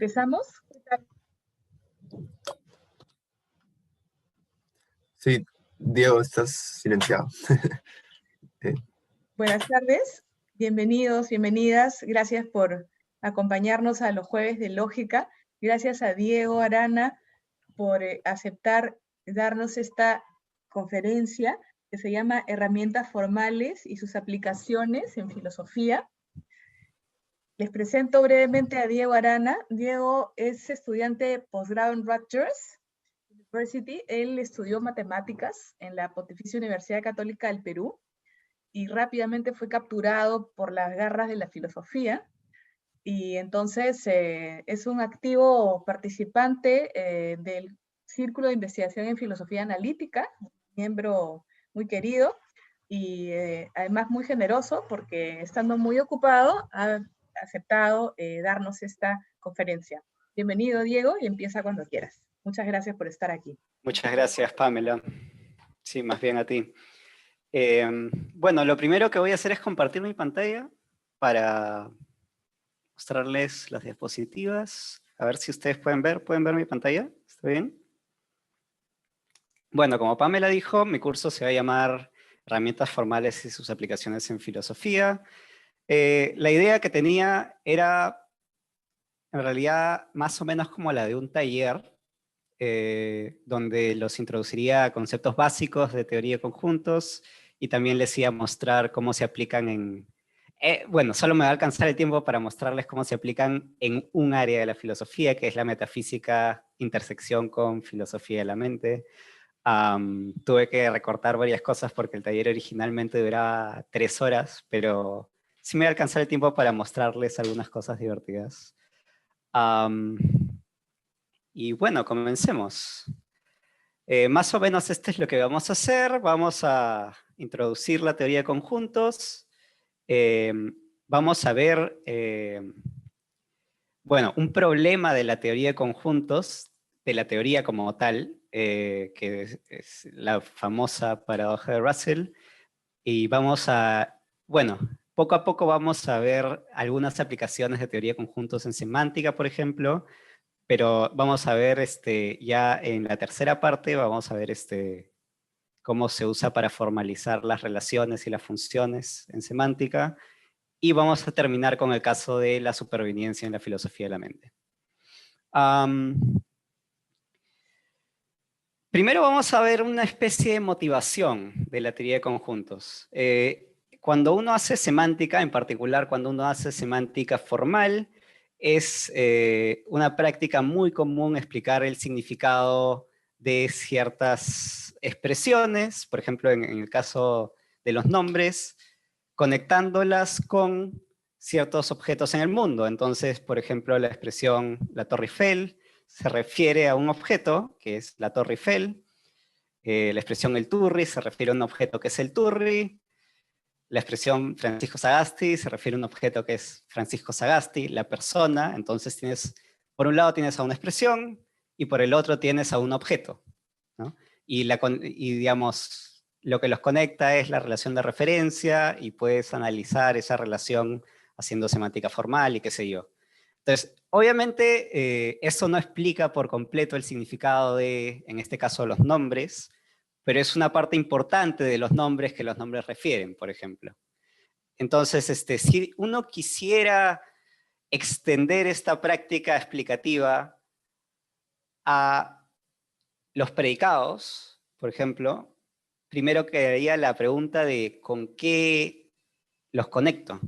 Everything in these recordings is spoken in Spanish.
¿Empezamos? Sí, Diego, estás silenciado. Buenas tardes, bienvenidos, bienvenidas. Gracias por acompañarnos a los jueves de Lógica. Gracias a Diego Arana por aceptar darnos esta conferencia que se llama Herramientas formales y sus aplicaciones en filosofía. Les presento brevemente a Diego Arana. Diego es estudiante de posgrado en Rutgers University. Él estudió matemáticas en la Pontificia Universidad Católica del Perú y rápidamente fue capturado por las garras de la filosofía. Y entonces es un activo participante del Círculo de Investigación en Filosofía Analítica, miembro muy querido y además muy generoso porque estando muy ocupado ha aceptado darnos esta conferencia. Bienvenido, Diego, y empieza cuando quieras. Muchas gracias por estar aquí. Muchas gracias, Pamela. Sí, más bien a ti. Bueno, lo primero que voy a hacer es compartir mi pantalla para mostrarles las diapositivas. A ver si ustedes pueden ver mi pantalla. ¿Está bien? Bueno, como Pamela dijo, mi curso se va a llamar Herramientas formales y sus aplicaciones en filosofía. La idea que tenía era, en realidad, más o menos como la de un taller, donde los introduciría a conceptos básicos de teoría de conjuntos y también les iba a mostrar cómo se aplican en... bueno, solo me va a alcanzar el tiempo para mostrarles cómo se aplican en un área de la filosofía, que es la metafísica, intersección con filosofía de la mente. Tuve que recortar varias cosas porque el taller originalmente duraba 3 horas, pero sí me va a alcanzar el tiempo para mostrarles algunas cosas divertidas. Y bueno, comencemos. Más o menos esto es lo que vamos a hacer. Vamos a introducir la teoría de conjuntos. Vamos a ver, bueno, un problema de la teoría de conjuntos, de la teoría como tal, que es la famosa paradoja de Russell. Y vamos a, bueno, poco a poco vamos a ver algunas aplicaciones de teoría de conjuntos en semántica, por ejemplo. Pero vamos a ver ya en la tercera parte, vamos a ver cómo se usa para formalizar las relaciones y las funciones en semántica. Y vamos a terminar con el caso de la supervivencia en la filosofía de la mente. Primero vamos a ver una especie de motivación de la teoría de conjuntos. Cuando uno hace semántica, en particular cuando uno hace semántica formal, es una práctica muy común explicar el significado de ciertas expresiones, por ejemplo, en el caso de los nombres, conectándolas con ciertos objetos en el mundo. Entonces, por ejemplo, la expresión la Torre Eiffel se refiere a un objeto, que es la Torre Eiffel. La expresión el Turri se refiere a un objeto que es el Turri. La expresión Francisco Sagasti se refiere a un objeto que es Francisco Sagasti, la persona. Entonces tienes, por un lado tienes a una expresión y por el otro tienes a un objeto, ¿no? Y digamos, lo que los conecta es la relación de referencia y puedes analizar esa relación haciendo semántica formal y qué sé yo. Entonces, obviamente, eso no explica por completo el significado de, en este caso, los nombres, pero es una parte importante de los nombres que los nombres refieren, por ejemplo. Entonces, si uno quisiera extender esta práctica explicativa a los predicados, por ejemplo, primero quedaría la pregunta de con qué los conecto,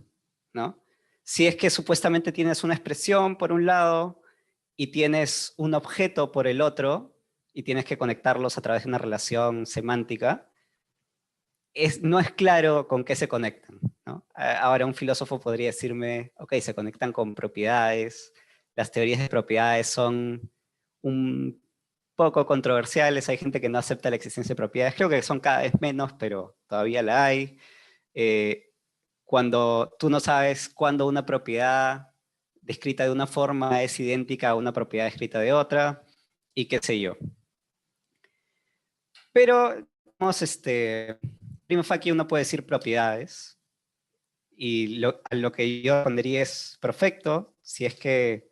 ¿no? Si es que supuestamente tienes una expresión por un lado y tienes un objeto por el otro y tienes que conectarlos a través de una relación semántica, no es claro con qué se conectan, ¿no? Ahora un filósofo podría decirme, ok, se conectan con propiedades, las teorías de propiedades son un poco controversiales, hay gente que no acepta la existencia de propiedades, creo que son cada vez menos, pero todavía la hay. Cuando tú no sabes cuándo una propiedad descrita de una forma es idéntica a una propiedad descrita de otra, y qué sé yo. Pero, vamos, prima facie uno puede decir propiedades, y lo que yo respondería es perfecto, si es que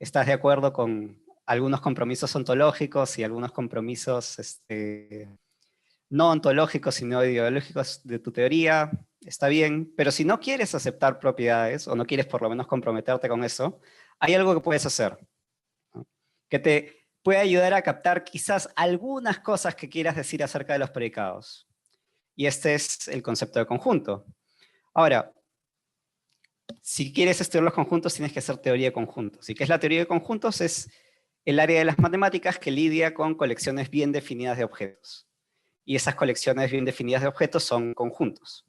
estás de acuerdo con algunos compromisos ontológicos y algunos compromisos no ontológicos, sino ideológicos de tu teoría, está bien, pero si no quieres aceptar propiedades, o no quieres por lo menos comprometerte con eso, hay algo que puedes hacer, ¿no? Que te puede ayudar a captar quizás algunas cosas que quieras decir acerca de los predicados. Y este es el concepto de conjunto. Ahora, si quieres estudiar los conjuntos, tienes que hacer teoría de conjuntos. ¿Y qué es la teoría de conjuntos? Es el área de las matemáticas que lidia con colecciones bien definidas de objetos. Y esas colecciones bien definidas de objetos son conjuntos.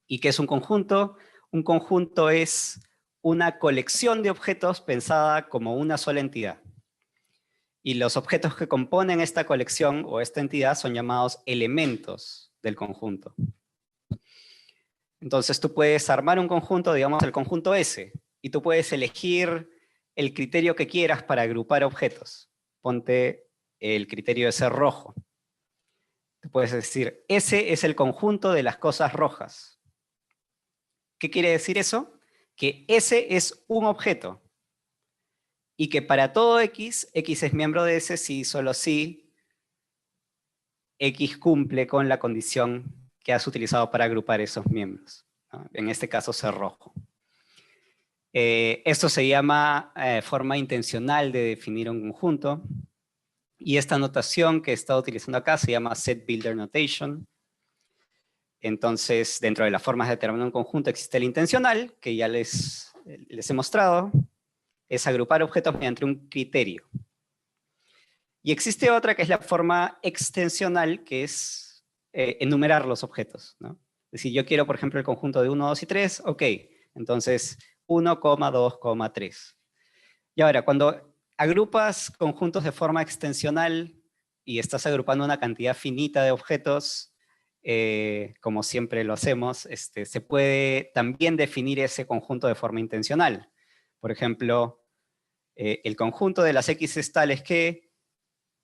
¿Y qué es un conjunto? Un conjunto es una colección de objetos pensada como una sola entidad. Y los objetos que componen esta colección o esta entidad son llamados elementos del conjunto. Entonces tú puedes armar un conjunto, digamos el conjunto S, y tú puedes elegir el criterio que quieras para agrupar objetos. Ponte el criterio de ser rojo. Tú puedes decir, S es el conjunto de las cosas rojas. ¿Qué quiere decir eso? Que S es un objeto. Y que para todo X, X es miembro de S si solo si X cumple con la condición que has utilizado para agrupar esos miembros, ¿no? En este caso, ser rojo. Esto se llama forma intencional de definir un conjunto. Y esta notación que he estado utilizando acá se llama Set Builder Notation. Entonces, dentro de las formas de determinar un conjunto existe el intencional, que ya les he mostrado. Es agrupar objetos mediante un criterio. Y existe otra que es la forma extensional, que es enumerar los objetos, ¿no? Es decir, yo quiero, por ejemplo, el conjunto de 1, 2 y 3, ok. Entonces, 1, 2, 3. Y ahora, cuando agrupas conjuntos de forma extensional y estás agrupando una cantidad finita de objetos, como siempre lo hacemos, se puede también definir ese conjunto de forma intencional. Por ejemplo, el conjunto de las X es tal es que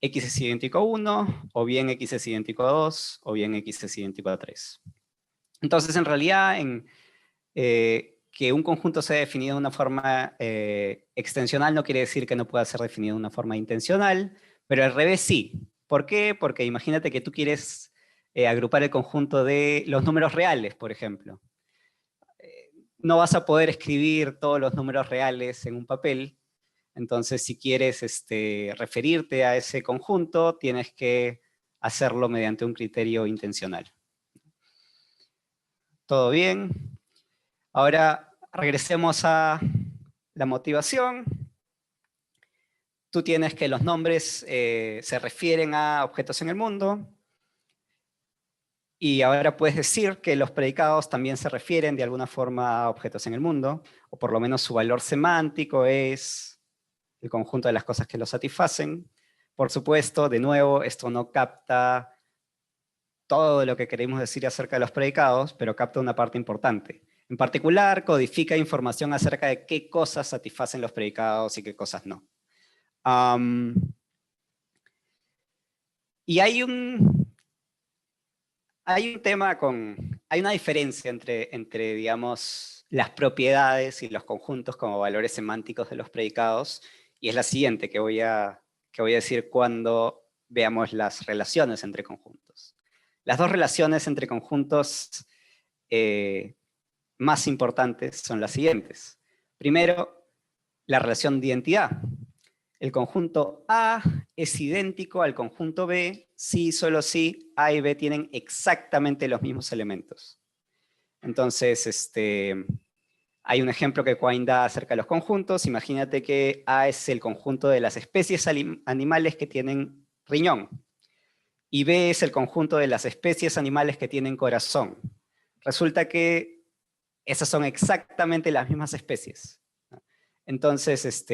X es idéntico a 1, o bien X es idéntico a 2, o bien X es idéntico a 3. Entonces, en realidad, que un conjunto sea definido de una forma extensional no quiere decir que no pueda ser definido de una forma intencional, pero al revés sí. ¿Por qué? Porque imagínate que tú quieres agrupar el conjunto de los números reales, por ejemplo. No vas a poder escribir todos los números reales en un papel. Entonces, si quieres referirte a ese conjunto, tienes que hacerlo mediante un criterio intencional. ¿Todo bien? Ahora, regresemos a la motivación. Tú tienes que los nombres se refieren a objetos en el mundo. Y ahora puedes decir que los predicados también se refieren de alguna forma a objetos en el mundo, o por lo menos su valor semántico es el conjunto de las cosas que los satisfacen. Por supuesto, de nuevo, esto no capta todo lo que queremos decir acerca de los predicados, pero capta una parte importante. En particular, codifica información acerca de qué cosas satisfacen los predicados y qué cosas no. Y hay un tema hay una diferencia entre, digamos, las propiedades y los conjuntos como valores semánticos de los predicados, y es la siguiente que voy a decir cuando veamos las relaciones entre conjuntos. Las dos relaciones entre conjuntos más importantes son las siguientes. Primero, la relación de identidad. El conjunto A es idéntico al conjunto B si, solo si A y B tienen exactamente los mismos elementos. Entonces, hay un ejemplo que Quine da acerca de los conjuntos. Imagínate que A es el conjunto de las especies animales que tienen riñón. Y B es el conjunto de las especies animales que tienen corazón. Resulta que esas son exactamente las mismas especies. Entonces,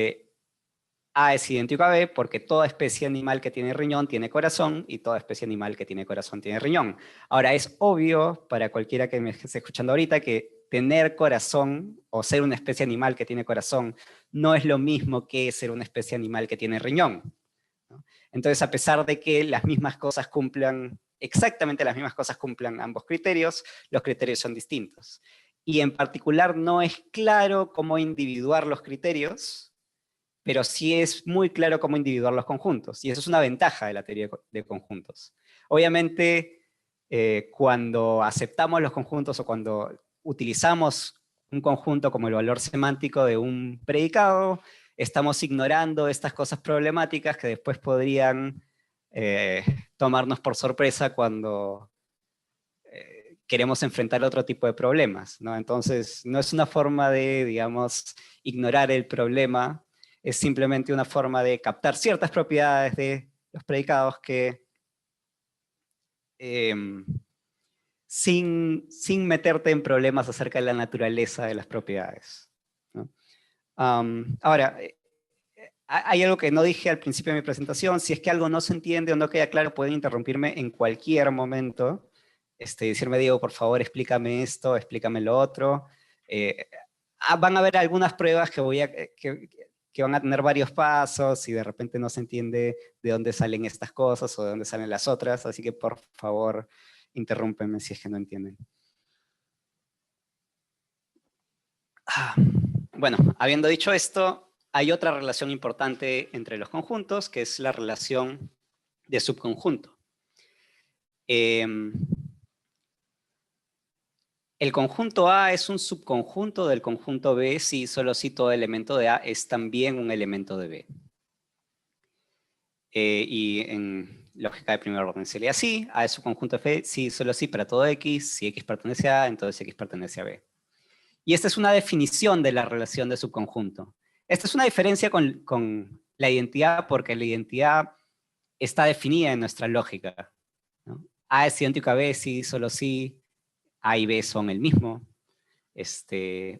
A es idéntico a B porque toda especie animal que tiene riñón tiene corazón y toda especie animal que tiene corazón tiene riñón. Ahora, es obvio para cualquiera que me esté escuchando ahorita que tener corazón o ser una especie animal que tiene corazón no es lo mismo que ser una especie animal que tiene riñón, ¿no? Entonces, a pesar de que las mismas cosas cumplan, exactamente las mismas cosas cumplan ambos criterios, los criterios son distintos. Y en particular no es claro cómo individuar los criterios, pero sí es muy claro cómo individuar los conjuntos, y eso es una ventaja de la teoría de conjuntos. Obviamente, cuando aceptamos los conjuntos o cuando utilizamos un conjunto como el valor semántico de un predicado, estamos ignorando estas cosas problemáticas que después podrían tomarnos por sorpresa cuando queremos enfrentar otro tipo de problemas, ¿no? Entonces, no es una forma de, digamos, ignorar el problema, es simplemente una forma de captar ciertas propiedades de los predicados que sin meterte en problemas acerca de la naturaleza de las propiedades, ¿no? Ahora, hay algo que no dije al principio de mi presentación. Si es que algo no se entiende o no queda claro, pueden interrumpirme en cualquier momento. Decirme, Diego, por favor, explícame esto, explícame lo otro. Van a haber algunas pruebas que van a tener varios pasos y de repente no se entiende de dónde salen estas cosas o de dónde salen las otras, así que por favor, interrúmpenme si es que no entienden. Bueno, habiendo dicho esto, hay otra relación importante entre los conjuntos, que es la relación de subconjunto. El conjunto A es un subconjunto del conjunto B si solo si todo elemento de A es también un elemento de B. Y en lógica de primer orden sería así: A es subconjunto de F si solo si para todo X, si X pertenece a A, entonces X pertenece a B. Y esta es una definición de la relación de subconjunto. Esta es una diferencia con la identidad, porque la identidad está definida en nuestra lógica, ¿no? A es idéntico a B si, solo si A y B son el mismo.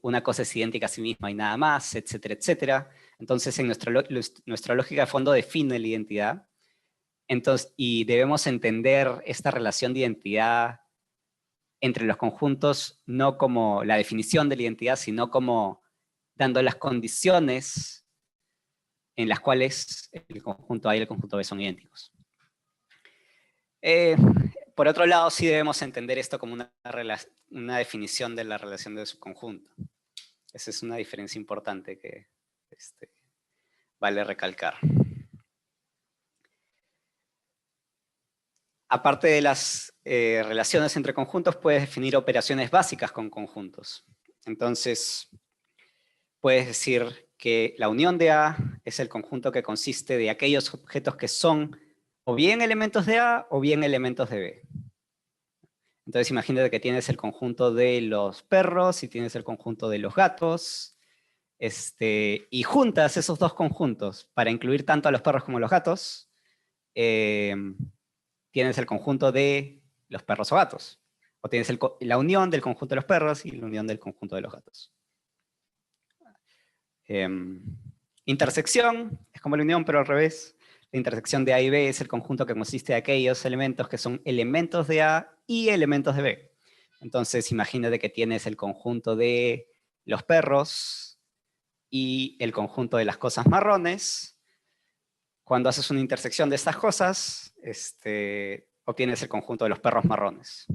Una cosa es idéntica a sí misma y nada más, etcétera, etcétera. Entonces, en nuestra lógica de fondo define la identidad. Entonces, y debemos entender esta relación de identidad entre los conjuntos no como la definición de la identidad, sino como dando las condiciones en las cuales el conjunto A y el conjunto B son idénticos. Por otro lado, sí debemos entender esto como una definición de la relación de subconjunto. Esa es una diferencia importante que vale recalcar. Aparte de las relaciones entre conjuntos, puedes definir operaciones básicas con conjuntos. Entonces, puedes decir que la unión de A es el conjunto que consiste de aquellos objetos que son o bien elementos de A o bien elementos de B. Entonces, imagínate que tienes el conjunto de los perros y tienes el conjunto de los gatos, y juntas esos dos conjuntos para incluir tanto a los perros como a los gatos. Tienes el conjunto de los perros o gatos. O tienes la unión del conjunto de los perros y la unión del conjunto de los gatos. Intersección es como la unión, pero al revés. La intersección de A y B es el conjunto que consiste de aquellos elementos que son elementos de A y elementos de B. Entonces, imagínate que tienes el conjunto de los perros y el conjunto de las cosas marrones. Cuando haces una intersección de estas cosas, obtienes el conjunto de los perros marrones.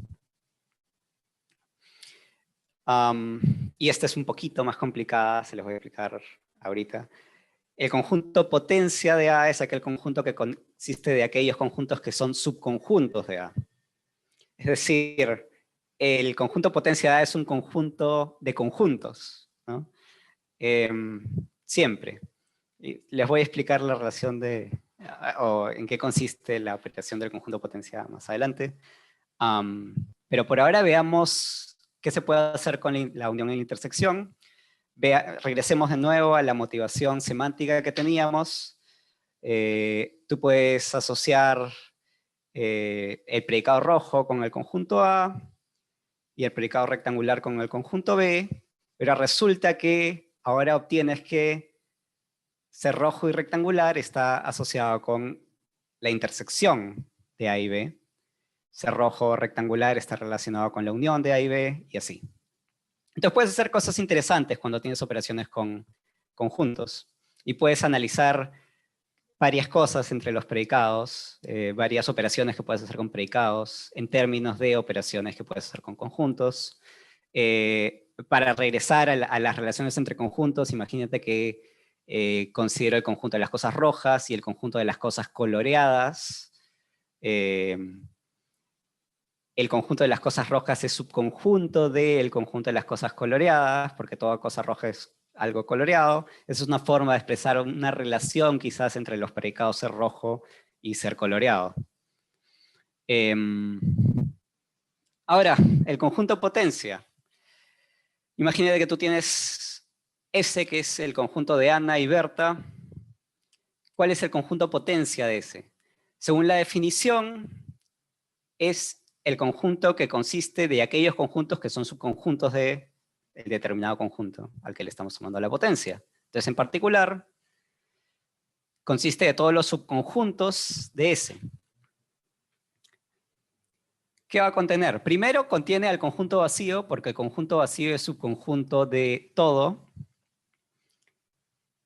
Y esta es un poquito más complicada, se les voy a explicar ahorita. El conjunto potencia de A es aquel conjunto que consiste de aquellos conjuntos que son subconjuntos de A. Es decir, el conjunto potencia de A es un conjunto de conjuntos, ¿no? Siempre. Y les voy a explicar la relación o en qué consiste la operación del conjunto potencia A más adelante. Pero por ahora veamos qué se puede hacer con la unión en la intersección. Regresemos de nuevo a la motivación semántica que teníamos. Tú puedes asociar el predicado rojo con el conjunto A y el predicado rectangular con el conjunto B, pero resulta que ahora obtienes que ser rojo y rectangular está asociado con la intersección de A y B. Ser rojo rectangular está relacionado con la unión de A y B, y así. Entonces puedes hacer cosas interesantes cuando tienes operaciones con conjuntos. Y puedes analizar varias cosas entre los predicados, varias operaciones que puedes hacer con predicados, en términos de operaciones que puedes hacer con conjuntos. Para regresar a las relaciones entre conjuntos, imagínate que considero el conjunto de las cosas rojas y el conjunto de las cosas coloreadas. El conjunto de las cosas rojas es subconjunto del conjunto de las cosas coloreadas, porque toda cosa roja es algo coloreado. Esa es una forma de expresar una relación quizás entre los predicados ser rojo y ser coloreado. Ahora, el conjunto potencia. Imagínate que tú tienes S, que es el conjunto de Ana y Berta. ¿Cuál es el conjunto potencia de S? Según la definición, es el conjunto que consiste de aquellos conjuntos que son subconjuntos del determinado conjunto al que le estamos sumando la potencia. Entonces, en particular, consiste de todos los subconjuntos de S. ¿Qué va a contener? Primero, contiene al conjunto vacío, porque el conjunto vacío es subconjunto de todo.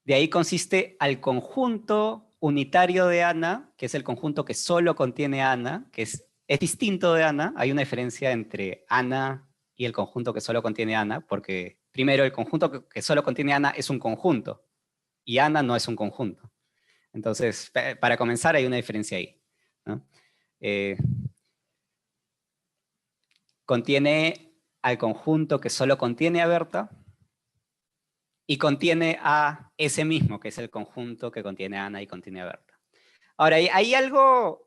De ahí consiste al conjunto unitario de Ana, que es el conjunto que solo contiene Ana, que es distinto de Ana. Hay una diferencia entre Ana y el conjunto que solo contiene Ana, porque primero el conjunto que solo contiene Ana es un conjunto, y Ana no es un conjunto. Entonces, para comenzar, hay una diferencia ahí, ¿no? Contiene al conjunto que solo contiene a Berta, y contiene a ese mismo, que es el conjunto que contiene a Ana y contiene a Berta. Ahora, hay algo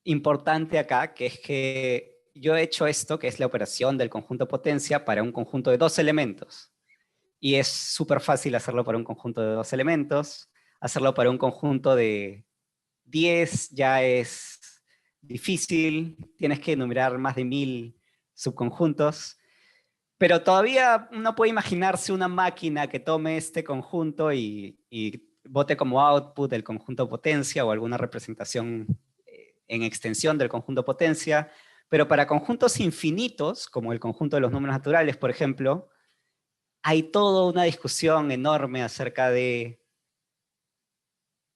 importante acá, que es que yo he hecho esto, que es la operación del conjunto potencia, para un conjunto de 2 elementos. Y es súper fácil hacerlo para un conjunto de 2 elementos. Hacerlo para un conjunto de 10 ya es difícil. Tienes que enumerar más de 1000 subconjuntos. Pero todavía uno puede imaginarse una máquina que tome este conjunto y bote como output el conjunto potencia o alguna representación en extensión del conjunto potencia. Pero para conjuntos infinitos, como el conjunto de los números naturales, por ejemplo, hay toda una discusión enorme acerca de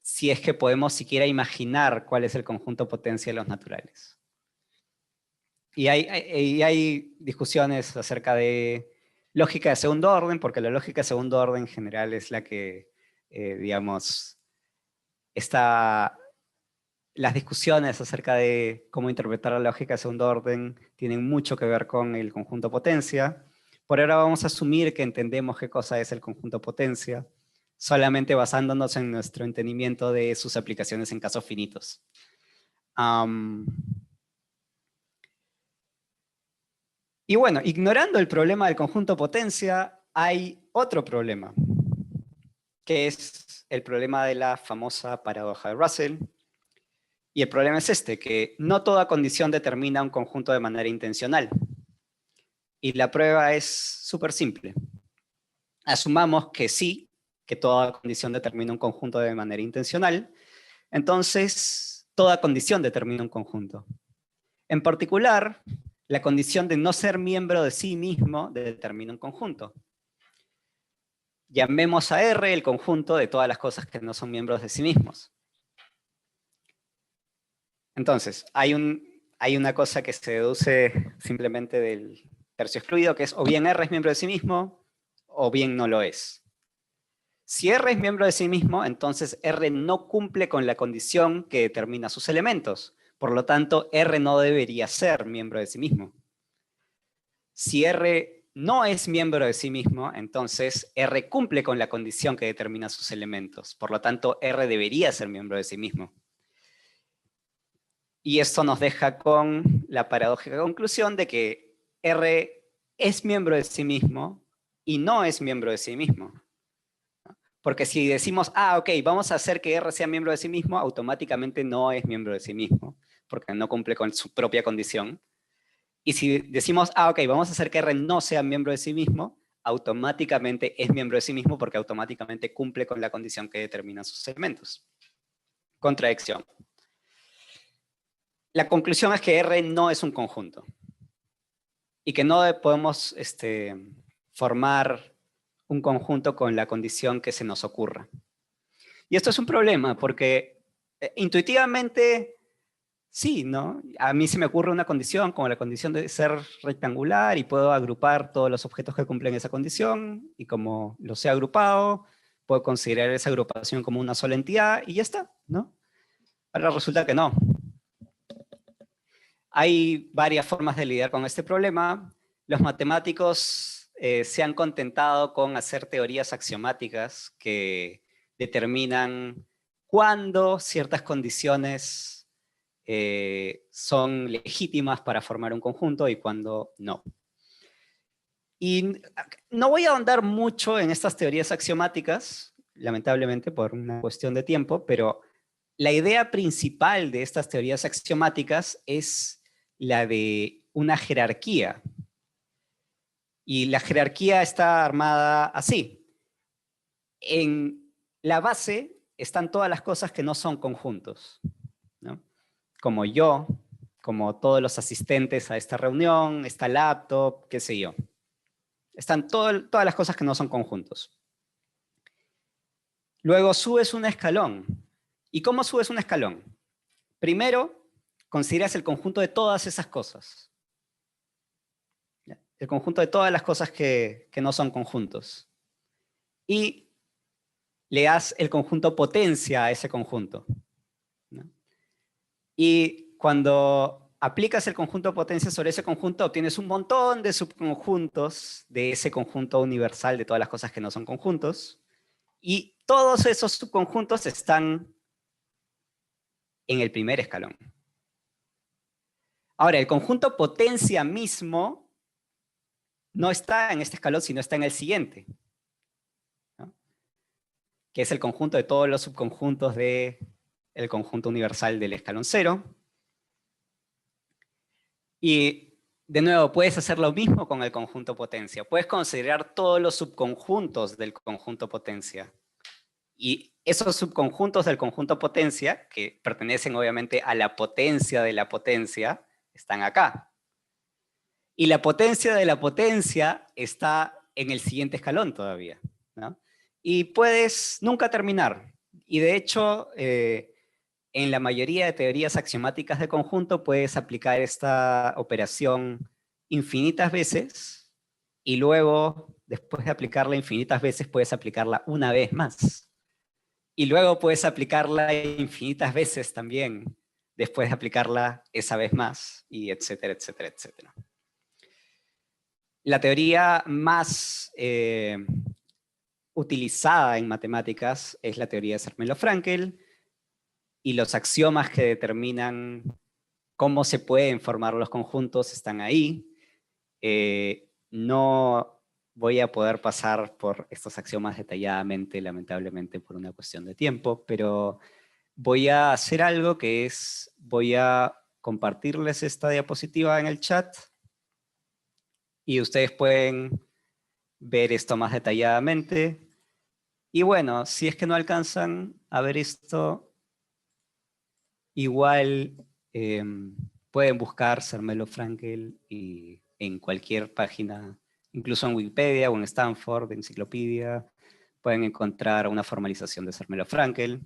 si es que podemos siquiera imaginar cuál es el conjunto potencia de los naturales. Y hay discusiones acerca de lógica de segundo orden, porque la lógica de segundo orden en general es la que, digamos, las discusiones acerca de cómo interpretar la lógica de segundo orden tienen mucho que ver con el conjunto potencia. Por ahora vamos a asumir que entendemos qué cosa es el conjunto potencia, solamente basándonos en nuestro entendimiento de sus aplicaciones en casos finitos. Y bueno, ignorando el problema del conjunto potencia, hay otro problema, que es el problema de la famosa paradoja de Russell. Y el problema es este, que no toda condición determina un conjunto de manera intencional. Y la prueba es súper simple. Asumamos que sí, que toda condición determina un conjunto de manera intencional, entonces toda condición determina un conjunto. En particular, la condición de no ser miembro de sí mismo determina un conjunto. Llamemos a R el conjunto de todas las cosas que no son miembros de sí mismos. Entonces, hay una cosa que se deduce simplemente del tercio excluido, que es o bien R es miembro de sí mismo, o bien no lo es. Si R es miembro de sí mismo, entonces R no cumple con la condición que determina sus elementos. Por lo tanto, R no debería ser miembro de sí mismo. Si R no es miembro de sí mismo, entonces R cumple con la condición que determina sus elementos. Por lo tanto, R debería ser miembro de sí mismo. Y esto nos deja con la paradójica conclusión de que R es miembro de sí mismo y no es miembro de sí mismo. Porque si decimos, ok, vamos a hacer que R sea miembro de sí mismo, automáticamente no es miembro de sí mismo, porque no cumple con su propia condición. Y si decimos, ok, vamos a hacer que R no sea miembro de sí mismo, automáticamente es miembro de sí mismo porque automáticamente cumple con la condición que determina sus elementos. Contradicción. La conclusión es que R no es un conjunto. Y que no podemos formar un conjunto con la condición que se nos ocurra. Y esto es un problema porque intuitivamente, sí, ¿no? A mí se me ocurre una condición como la condición de ser rectangular y puedo agrupar todos los objetos que cumplen esa condición y como los he agrupado, puedo considerar esa agrupación como una sola entidad y ya está, ¿no? Ahora resulta que no. Hay varias formas de lidiar con este problema. Los matemáticos se han contentado con hacer teorías axiomáticas que determinan cuándo ciertas condiciones son legítimas para formar un conjunto y cuándo no. Y no voy a ahondar mucho en estas teorías axiomáticas, lamentablemente por una cuestión de tiempo, pero la idea principal de estas teorías axiomáticas es la de una jerarquía. Y la jerarquía está armada así. En la base están todas las cosas que no son conjuntos, ¿no? Como yo, como todos los asistentes a esta reunión, esta laptop, qué sé yo. Están todas las cosas que no son conjuntos. Luego subes un escalón. ¿Y cómo subes un escalón? Primero, consideras el conjunto de todas esas cosas. El conjunto de todas las cosas que no son conjuntos. Y le das el conjunto potencia a ese conjunto, ¿no? Y cuando aplicas el conjunto potencia sobre ese conjunto, obtienes un montón de subconjuntos de ese conjunto universal de todas las cosas que no son conjuntos. Y todos esos subconjuntos están en el primer escalón. Ahora, el conjunto potencia mismo no está en este escalón, sino está en el siguiente, ¿no? Que es el conjunto de todos los subconjuntos del conjunto universal del escalón 0. Y, de nuevo, puedes hacer lo mismo con el conjunto potencia. Puedes considerar todos los subconjuntos del conjunto potencia. Y esos subconjuntos del conjunto potencia, que pertenecen obviamente a la potencia de la potencia, están acá. Y la potencia de la potencia está en el siguiente escalón todavía, ¿no? Y puedes nunca terminar. Y de hecho, en la mayoría de teorías axiomáticas de conjunto puedes aplicar esta operación infinitas veces y luego, después de aplicarla infinitas veces, puedes aplicarla una vez más. Y luego puedes aplicarla infinitas veces también, después de aplicarla esa vez más, y etcétera, etcétera, etcétera. La teoría más utilizada en matemáticas es la teoría de Zermelo-Fraenkel, y los axiomas que determinan cómo se pueden formar los conjuntos están ahí. No voy a poder pasar por estos axiomas detalladamente, lamentablemente, por una cuestión de tiempo, pero voy a hacer algo que es, voy a compartirles esta diapositiva en el chat y ustedes pueden ver esto más detalladamente. Y bueno, si es que no alcanzan a ver esto, igual pueden buscar Zermelo-Fraenkel y en cualquier página, incluso en Wikipedia o en Stanford, enciclopedia, pueden encontrar una formalización de Zermelo-Fraenkel.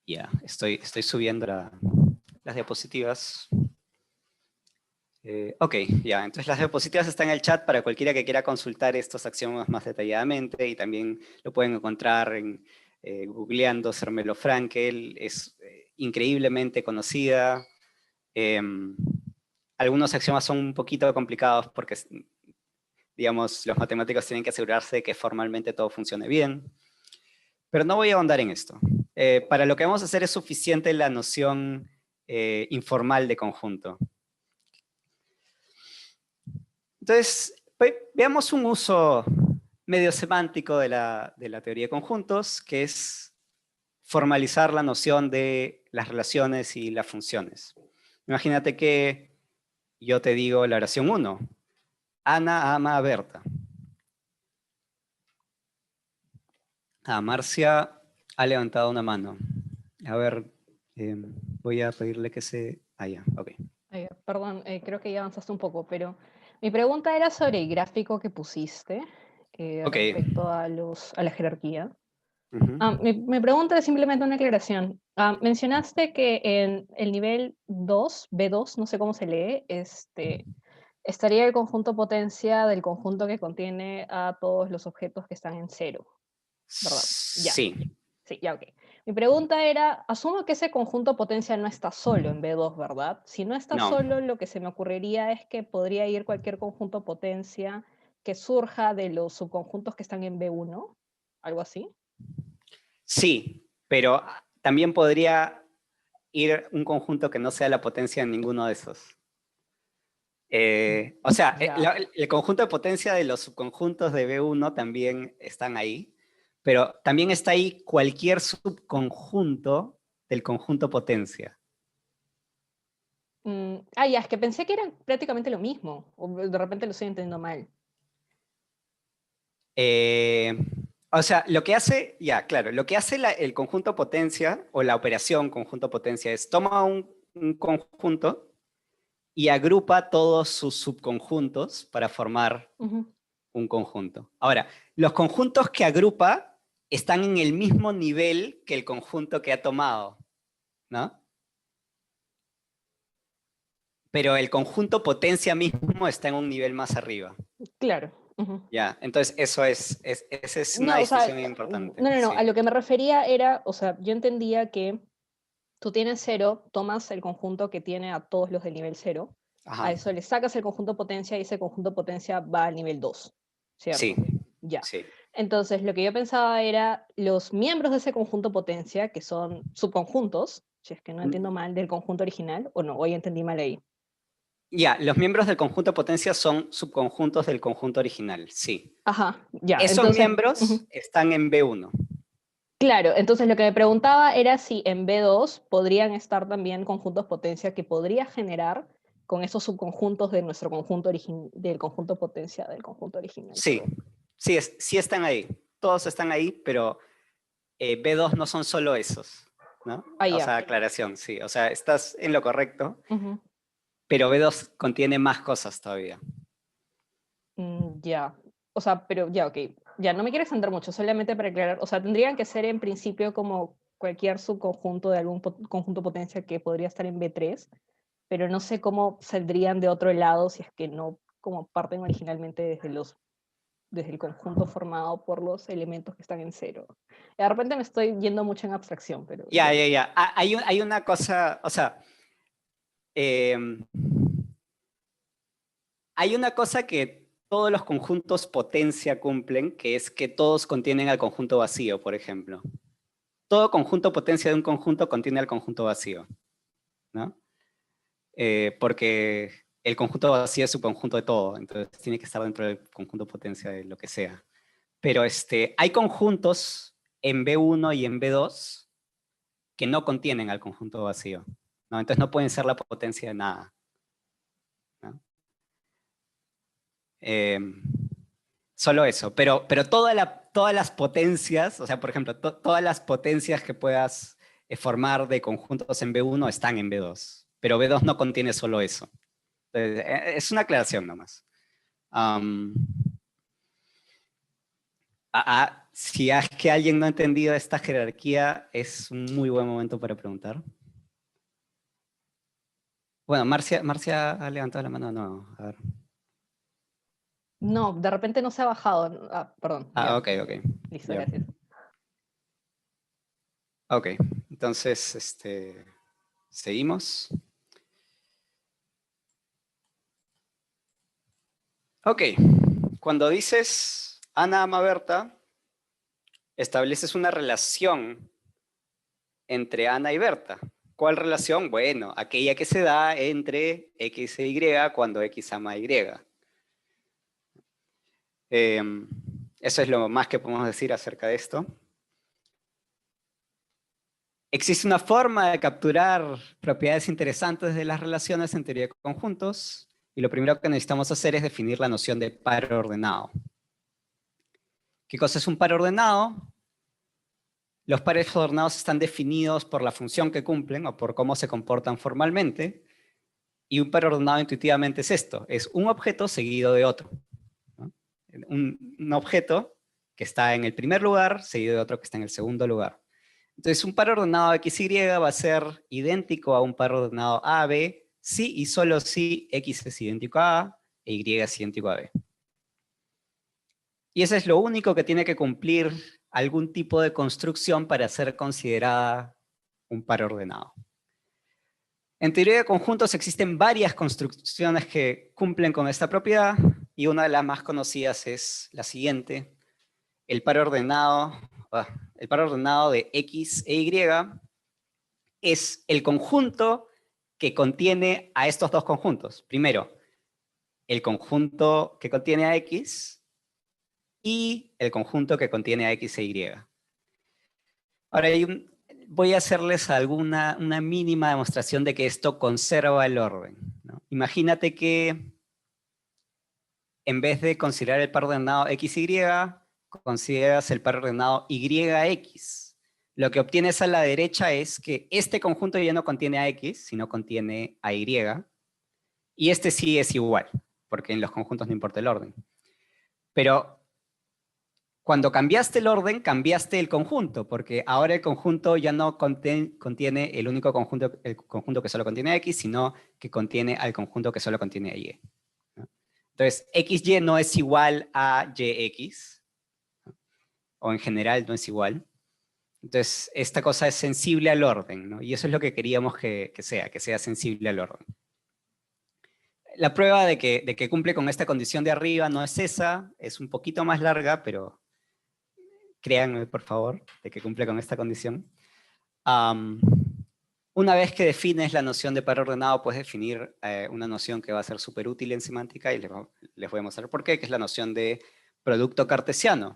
Ya, estoy subiendo las diapositivas. Ok, ya, entonces las diapositivas están en el chat para cualquiera que quiera consultar estos axiomas más detalladamente, y también lo pueden encontrar googleando Zermelo-Fraenkel. Es increíblemente conocida. Algunos axiomas son un poquito complicados porque, digamos, los matemáticos tienen que asegurarse de que formalmente todo funcione bien. Pero no voy a ahondar en esto. Para lo que vamos a hacer es suficiente la noción informal de conjunto. Entonces, veamos un uso medio semántico de la teoría de conjuntos, que es formalizar la noción de las relaciones y las funciones. Imagínate que yo te digo la oración 1. Ana ama a Berta. Marcia ha levantado una mano. A ver, voy a pedirle que se... ya, ok. Perdón, creo que ya avanzaste un poco, pero mi pregunta era sobre el gráfico que pusiste respecto a la jerarquía. Mi pregunta es simplemente una aclaración. Mencionaste que en el nivel 2, B2, no sé cómo se lee, estaría el conjunto potencia del conjunto que contiene a todos los objetos que están en cero, ¿verdad? Ya. Sí. Sí, ya, ok. Mi pregunta era, asumo que ese conjunto potencia no está solo en B2, ¿verdad? Si no está No. solo, lo que se me ocurriría es que podría ir cualquier conjunto potencia que surja de los subconjuntos que están en B1, algo así. Sí, pero también podría ir un conjunto que no sea la potencia de ninguno de esos. O sea, el conjunto de potencia de los subconjuntos de B1 también están ahí, pero también está ahí cualquier subconjunto del conjunto potencia. Ya, es que pensé que eran prácticamente lo mismo, o de repente lo estoy entendiendo mal. O sea, lo que hace, claro, lo que hace el conjunto potencia o la operación conjunto potencia es toma un conjunto y agrupa todos sus subconjuntos para formar un conjunto. Ahora, los conjuntos que agrupa están en el mismo nivel que el conjunto que ha tomado, ¿no? Pero el conjunto potencia mismo está en un nivel más arriba. Claro. Ya, entonces esa es una No, o sea, distinción importante. no, Sí. a lo que me refería era, o sea, yo entendía que tú tienes 0, tomas el conjunto que tiene a todos los del nivel 0, Ajá. a eso le sacas el conjunto potencia y ese conjunto potencia va al nivel 2, ¿cierto? Sí. Ya. Sí. Entonces, lo que yo pensaba era los miembros de ese conjunto potencia, que son subconjuntos, si es que no entiendo mal, del conjunto original, o no, hoy entendí mal ahí. Ya, los miembros del conjunto potencia son subconjuntos del conjunto original, sí. Ajá, ya. Esos Entonces, miembros están en B1. claro, entonces lo que me preguntaba era si en B2 podrían estar también conjuntos potencia que podría generar con esos subconjuntos de nuestro conjunto del conjunto potencia del conjunto original. Sí, sí están ahí. Todos están ahí, pero B2 no son solo esos, ¿no? O sea, aclaración, sí. O sea, estás en lo correcto, pero B2 contiene más cosas todavía. Ya. O sea, pero ya, ok. Ya, no me quiero extender mucho, solamente para aclarar. O sea, tendrían que ser en principio como cualquier subconjunto de algún conjunto potencia que podría estar en B3, pero no sé cómo saldrían de otro lado si es que no como parten originalmente desde el conjunto formado por los elementos que están en 0. De repente me estoy yendo mucho en abstracción, pero... Ya. Hay una cosa, o sea, hay una cosa que todos los conjuntos potencia cumplen, que es que todos contienen al conjunto vacío, por ejemplo. Todo conjunto potencia de un conjunto contiene al conjunto vacío, ¿no? Porque el conjunto vacío es su conjunto de todo, entonces tiene que estar dentro del conjunto potencia de lo que sea. Pero hay conjuntos en B1 y en B2 que no contienen al conjunto vacío, ¿no? Entonces no pueden ser la potencia de nada, ¿no? Solo eso, pero todas las potencias, o sea, por ejemplo, todas las potencias que puedas formar de conjuntos en B1 están en B2, pero B2 no contiene solo eso. Entonces, es una aclaración nomás. Si es que alguien no ha entendido esta jerarquía, es un muy buen momento para preguntar. Bueno, Marcia ha levantado la mano, no, a ver. No, de repente no se ha bajado. Perdón. Ya. Ok. Listo, Ya. gracias. Ok, entonces, seguimos. Ok, cuando dices Ana ama a Berta, estableces una relación entre Ana y Berta. ¿Cuál relación? Bueno, aquella que se da entre X e Y cuando X ama a Y. Eso es lo más que podemos decir acerca de esto. Existe una forma de capturar propiedades interesantes de las relaciones en teoría de conjuntos, y lo primero que necesitamos hacer es definir la noción de par ordenado. ¿Qué cosa es un par ordenado? Los pares ordenados están definidos por la función que cumplen o por cómo se comportan formalmente, y un par ordenado intuitivamente es esto, es un objeto seguido de otro, ¿no? Un objeto que está en el primer lugar seguido de otro que está en el segundo lugar. Entonces, un par ordenado XY va a ser idéntico a un par ordenado AB si y solo si X es idéntico a e Y es idéntico a B. Y eso es lo único que tiene que cumplir algún tipo de construcción para ser considerada un par ordenado. En teoría de conjuntos existen varias construcciones que cumplen con esta propiedad, y una de las más conocidas es la siguiente. El par ordenado de X e Y es el conjunto que contiene a estos dos conjuntos. Primero, el conjunto que contiene a X y el conjunto que contiene a X e Y. Ahora, voy a hacerles una mínima demostración de que esto conserva el orden, ¿no? Imagínate que en vez de considerar el par ordenado XY, consideras el par ordenado YX. Lo que obtienes a la derecha es que este conjunto ya no contiene a X, sino contiene a Y. Y este sí es igual, porque en los conjuntos no importa el orden. Pero cuando cambiaste el orden, cambiaste el conjunto, porque ahora el conjunto ya no contiene el único conjunto, el conjunto que solo contiene a X, sino que contiene al conjunto que solo contiene a Y. Entonces, XY no es igual a YX, o en general no es igual. Entonces, esta cosa es sensible al orden, ¿no? Y eso es lo que queríamos que sea sensible al orden. La prueba de que cumple con esta condición de arriba no es esa, es un poquito más larga, pero créanme, por favor, de que cumple con esta condición. Una vez que defines la noción de par ordenado, puedes definir una noción que va a ser súper útil en semántica, y les voy a mostrar por qué, que es la noción de producto cartesiano.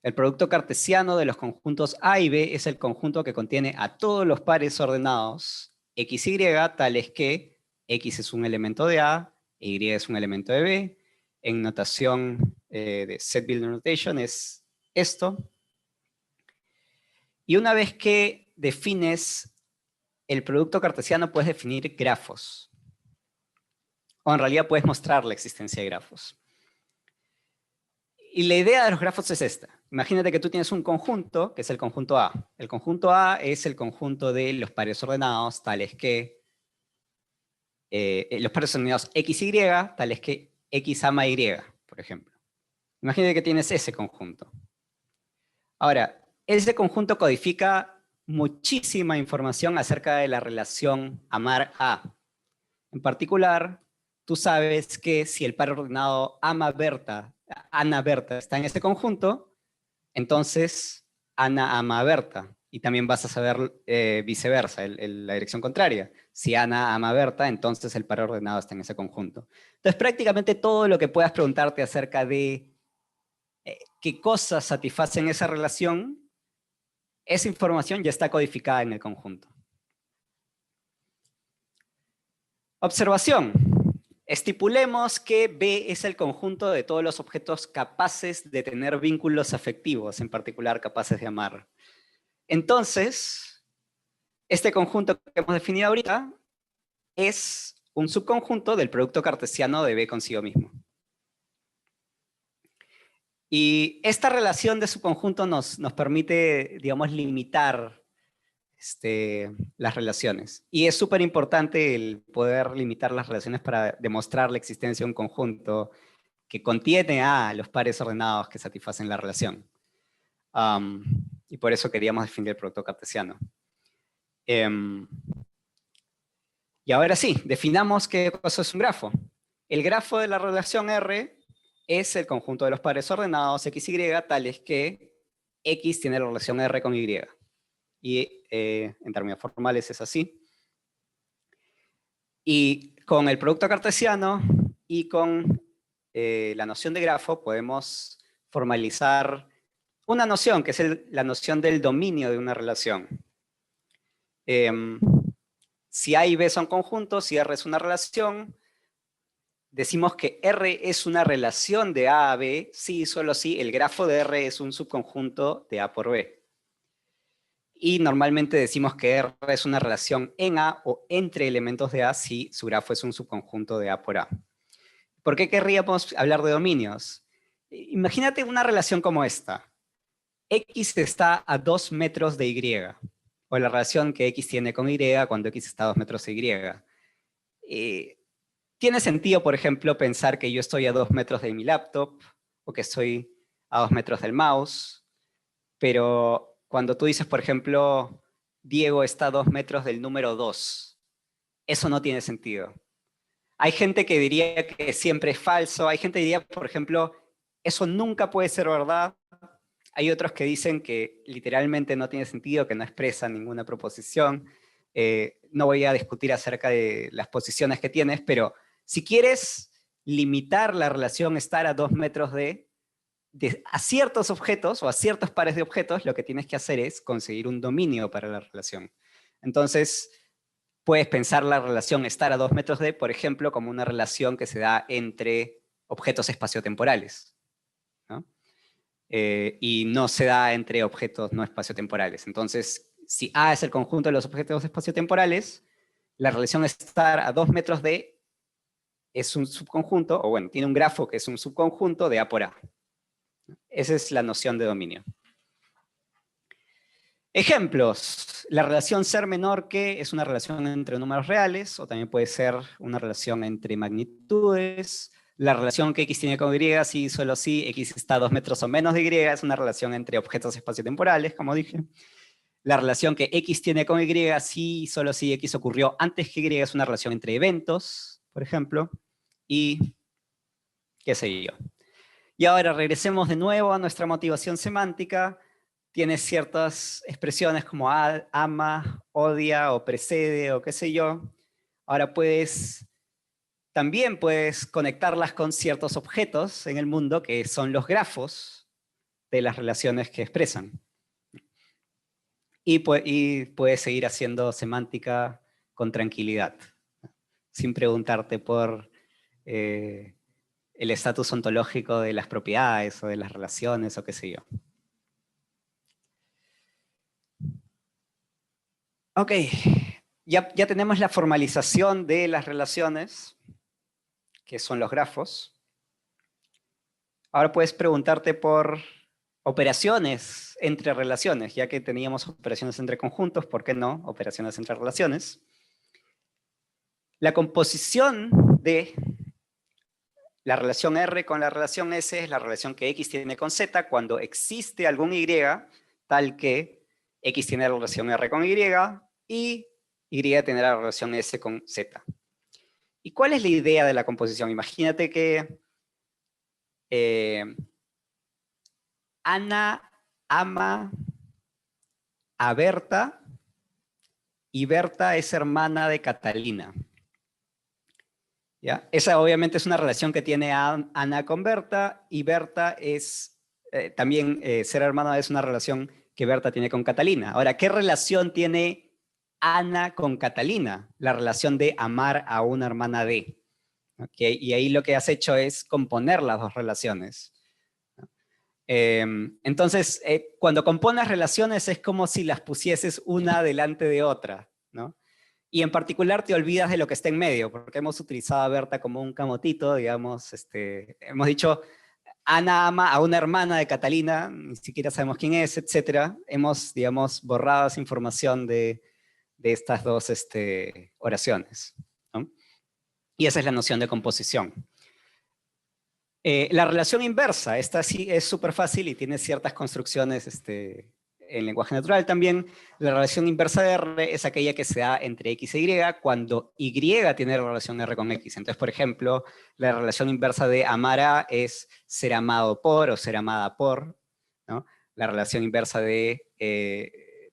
El producto cartesiano de los conjuntos A y B es el conjunto que contiene a todos los pares ordenados X y, tales que X es un elemento de A, e Y es un elemento de B. En notación de set builder notation es esto. Y una vez que defines el producto cartesiano, puedes definir grafos. O en realidad puedes mostrar la existencia de grafos. Y la idea de los grafos es esta. Imagínate que tú tienes un conjunto, que es el conjunto A. El conjunto A es el conjunto de los pares ordenados, tales que los pares ordenados X y, tales que X ama Y, por ejemplo. Imagínate que tienes ese conjunto. Ahora, ese conjunto codifica muchísima información acerca de la relación amar A. En particular, tú sabes que si el par ordenado Ana Berta está en ese conjunto, entonces Ana ama a Berta. Y también vas a saber viceversa, la dirección contraria. Si Ana ama a Berta, entonces el par ordenado está en ese conjunto. Entonces, prácticamente todo lo que puedas preguntarte acerca de qué cosas satisfacen esa relación, esa información ya está codificada en el conjunto. Observación. Estipulemos que B es el conjunto de todos los objetos capaces de tener vínculos afectivos, en particular capaces de amar. Entonces, este conjunto que hemos definido ahorita es un subconjunto del producto cartesiano de B consigo mismo. Y esta relación de subconjunto nos permite, digamos, limitar las relaciones. Y es súper importante el poder limitar las relaciones para demostrar la existencia de un conjunto que contiene a los pares ordenados que satisfacen la relación. Y por eso queríamos definir el producto cartesiano. Y ahora sí, definamos qué cosa es un grafo. El grafo de la relación R es el conjunto de los pares ordenados X y, tales que X tiene la relación R con Y. Y en términos formales es así. Y con el producto cartesiano y con la noción de grafo podemos formalizar una noción, que es la noción del dominio de una relación. Si A y B son conjuntos, si R es una relación, decimos que R es una relación de A a B, si solo si el grafo de R es un subconjunto de A por B. Y normalmente decimos que R es una relación en A o entre elementos de A si su grafo es un subconjunto de A por A. ¿Por qué querríamos hablar de dominios? Imagínate una relación como esta. X está a 2 metros de Y, o la relación que X tiene con Y cuando X está a 2 metros de Y. tiene sentido, por ejemplo, pensar que yo estoy a 2 metros de mi laptop o que estoy a 2 metros del mouse, pero cuando tú dices, por ejemplo, Diego está a 2 metros del número 2, eso no tiene sentido. Hay gente que diría que siempre es falso, hay gente que diría, por ejemplo, eso nunca puede ser verdad. Hay otros que dicen que literalmente no tiene sentido, que no expresa ninguna proposición. No voy a discutir acerca de las posiciones que tienes, pero si quieres limitar la relación estar a 2 metros a ciertos objetos o a ciertos pares de objetos, lo que tienes que hacer es conseguir un dominio para la relación. Entonces, puedes pensar la relación estar a 2 metros de, por ejemplo, como una relación que se da entre objetos espaciotemporales, ¿no? Y no se da entre objetos no espaciotemporales. Entonces, si A es el conjunto de los objetos espaciotemporales, la relación estar a 2 metros de es un subconjunto, o bueno, tiene un grafo que es un subconjunto de A por A. Esa es la noción de dominio. Ejemplos. La relación ser menor que es una relación entre números reales, o también puede ser una relación entre magnitudes. La relación que x tiene con y, si solo si x está a 2 metros o menos de y, es una relación entre objetos espaciotemporales, como dije. La relación que x tiene con y, si solo si x ocurrió antes que y, es una relación entre eventos, por ejemplo. Y qué sé yo. Y ahora regresemos de nuevo a nuestra motivación semántica. Tiene ciertas expresiones como ama, odia o precede o qué sé yo. Ahora también puedes conectarlas con ciertos objetos en el mundo que son los grafos de las relaciones que expresan. Y puedes seguir haciendo semántica con tranquilidad, sin preguntarte por el estatus ontológico de las propiedades o de las relaciones o qué sé yo. Ok, ya tenemos la formalización de las relaciones, que son los grafos. Ahora puedes preguntarte por operaciones entre relaciones, ya que teníamos operaciones entre conjuntos, ¿por qué no operaciones entre relaciones? La composición de la relación R con la relación S es la relación que X tiene con Z cuando existe algún Y tal que X tiene la relación R con Y y Y tiene la relación S con Z. ¿Y cuál es la idea de la composición? Imagínate que Ana ama a Berta y Berta es hermana de Catalina. ¿Ya? Esa obviamente es una relación que tiene Ana con Berta y Berta es también ser hermana es una relación que Berta tiene con Catalina. Ahora, ¿qué relación tiene Ana con Catalina? La relación de amar a una hermana de. ¿Okay? Y ahí lo que has hecho es componer las dos relaciones. Entonces, cuando compones relaciones es como si las pusieses una delante de otra, ¿no? Y en particular te olvidas de lo que está en medio, porque hemos utilizado a Berta como un camotito, digamos, hemos dicho, Ana ama a una hermana de Catalina, ni siquiera sabemos quién es, etc. Hemos, digamos, borrado esa información de estas dos oraciones, ¿no? Y esa es la noción de composición. La relación inversa, esta sí es súper fácil y tiene ciertas construcciones en lenguaje natural también. La relación inversa de R es aquella que se da entre X e Y cuando Y tiene la relación R con X. Entonces, por ejemplo, la relación inversa de amar a es ser amado por o ser amada por, ¿no? La relación inversa de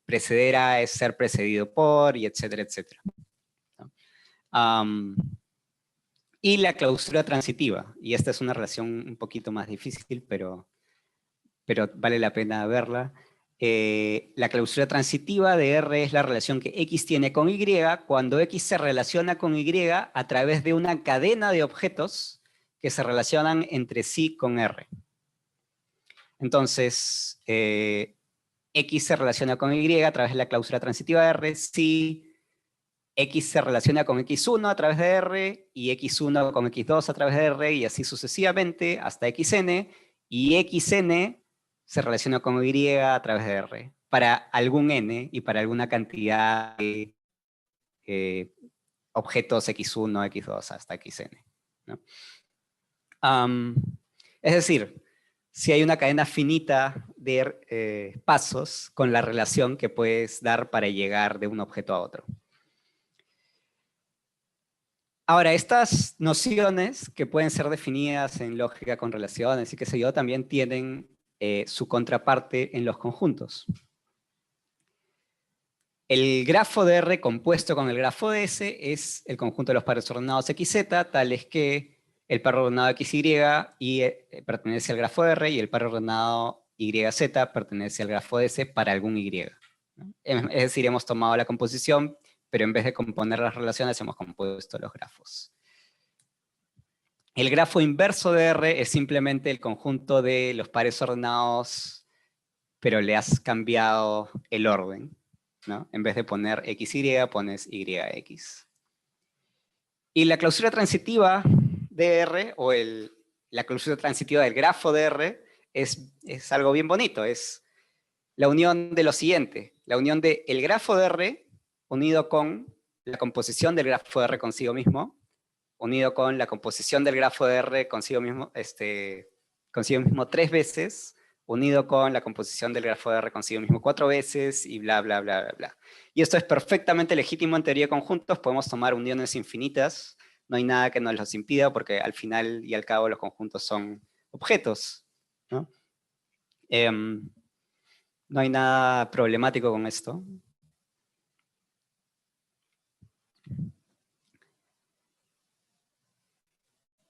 preceder a es ser precedido por, y etcétera, etcétera, ¿no? Y la clausura transitiva. Y esta es una relación un poquito más difícil, pero vale la pena verla. La clausura transitiva de R es la relación que X tiene con Y cuando X se relaciona con Y a través de una cadena de objetos que se relacionan entre sí con R. Entonces, X se relaciona con Y a través de la clausura transitiva de R si X se relaciona con X1 a través de R, y X1 con X2 a través de R, y así sucesivamente hasta Xn, y Xn se relaciona con Y a través de R, para algún n y para alguna cantidad de objetos x1, x2 hasta xn, ¿no? Es decir, si hay una cadena finita de pasos con la relación que puedes dar para llegar de un objeto a otro. Ahora, estas nociones que pueden ser definidas en lógica con relaciones y qué sé yo, también tienen su contraparte en los conjuntos. El grafo de R compuesto con el grafo de S es el conjunto de los pares ordenados XZ, tales que el par ordenado XY pertenece al grafo de R y el par ordenado YZ pertenece al grafo de S para algún Y, ¿no? Es decir, hemos tomado la composición, pero en vez de componer las relaciones hemos compuesto los grafos. El grafo inverso de R es simplemente el conjunto de los pares ordenados, pero le has cambiado el orden, ¿no? En vez de poner XY, pones YX. Y la clausura transitiva de R, o la clausura transitiva del grafo de R, es algo bien bonito. Es la unión de lo siguiente. La unión del grafo de R unido con la composición del grafo de R consigo mismo, unido con la composición del grafo de R consigo mismo 3 veces, unido con la composición del grafo de R consigo mismo 4 veces, y bla, bla, bla, bla, bla. Y esto es perfectamente legítimo en teoría de conjuntos. Podemos tomar uniones infinitas. No hay nada que nos los impida, porque al final y al cabo los conjuntos son objetos, ¿no? No hay nada problemático con esto.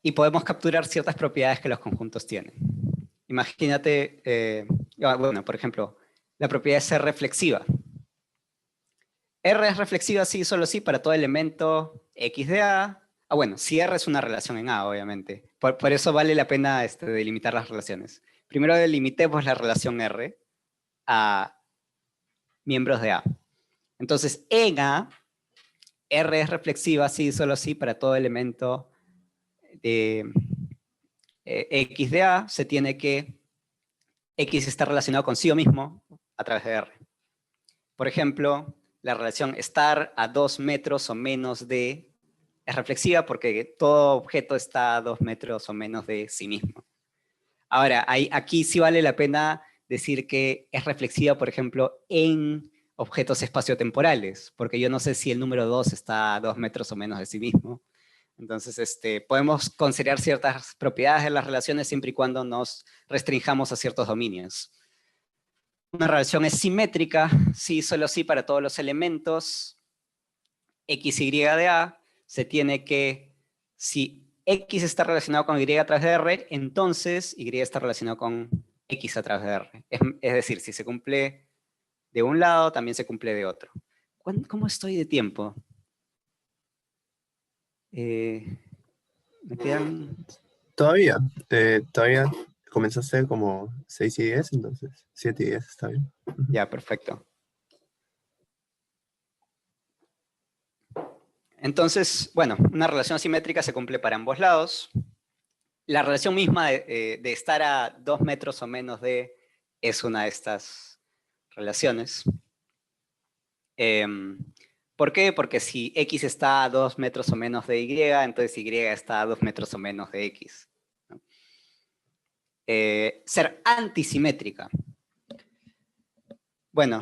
Y podemos capturar ciertas propiedades que los conjuntos tienen. Imagínate, bueno, por ejemplo, la propiedad de ser reflexiva. R es reflexiva sí, solo sí, para todo elemento X de A. Bueno, si R es una relación en A, obviamente. Por eso vale la pena delimitar las relaciones. Primero delimitemos la relación R a miembros de A. Entonces, en A, R es reflexiva sí, solo sí, para todo elemento de X de A. Se tiene que X está relacionado consigo mismo a través de R. Por ejemplo, la relación estar a 2 metros o menos de es reflexiva porque todo objeto está a 2 metros o menos de sí mismo. Ahora, aquí sí vale la pena decir que es reflexiva, por ejemplo, en objetos espaciotemporales, porque yo no sé si el número 2 está a 2 metros o menos de sí mismo. Entonces, podemos considerar ciertas propiedades de las relaciones siempre y cuando nos restringamos a ciertos dominios. Una relación es simétrica, sí, solo sí, para todos los elementos X, Y de A. Se tiene que, si X está relacionado con Y a través de R, entonces Y está relacionado con X a través de R. Es decir, si se cumple de un lado, también se cumple de otro. ¿Cómo estoy de tiempo? ¿Me quedan? Todavía comenzaste como 6 y 10, entonces 7 y 10 está bien. Ya, perfecto. Entonces, bueno, una relación simétrica se cumple para ambos lados. La relación misma de estar a 2 metros o menos de es una de estas relaciones. ¿Por qué? Porque si X está a 2 metros o menos de Y, entonces Y está a 2 metros o menos de X, ¿no? Ser antisimétrica. Bueno,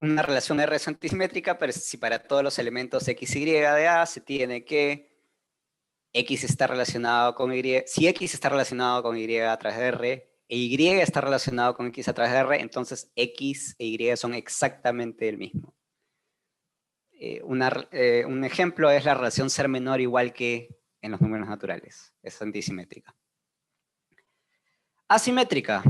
una relación R es antisimétrica, pero si para todos los elementos X, Y de A se tiene que X está relacionado con Y, si X está relacionado con Y a través de R, e Y está relacionado con X a través de R, entonces X e Y son exactamente el mismo. Un ejemplo es la relación ser menor igual que en los números naturales. Es antisimétrica. Asimétrica.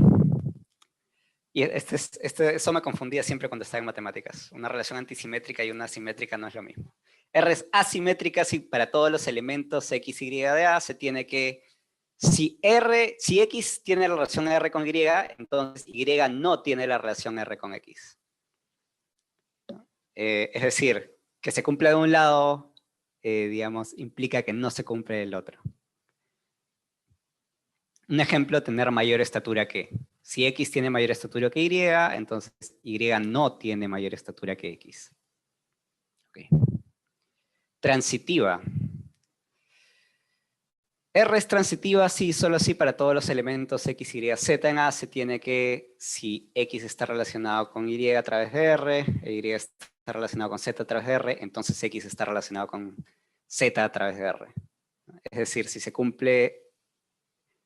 Y eso me confundía siempre cuando estaba en matemáticas. Una relación antisimétrica y una asimétrica no es lo mismo. R es asimétrica si para todos los elementos X, Y de A se tiene que, si X tiene la relación R con Y, entonces Y no tiene la relación R con X. Es decir, que se cumpla de un lado, digamos, implica que no se cumple del otro. Un ejemplo, tener mayor estatura que. Si X tiene mayor estatura que Y, entonces Y no tiene mayor estatura que X. Okay. Transitiva. R es transitiva, sí, solo sí para todos los elementos X, Y, Z en A se tiene que, si X está relacionado con Y a través de R, e Y está relacionado con Z a través de R, entonces X está relacionado con Z a través de R. Es decir, si se cumple,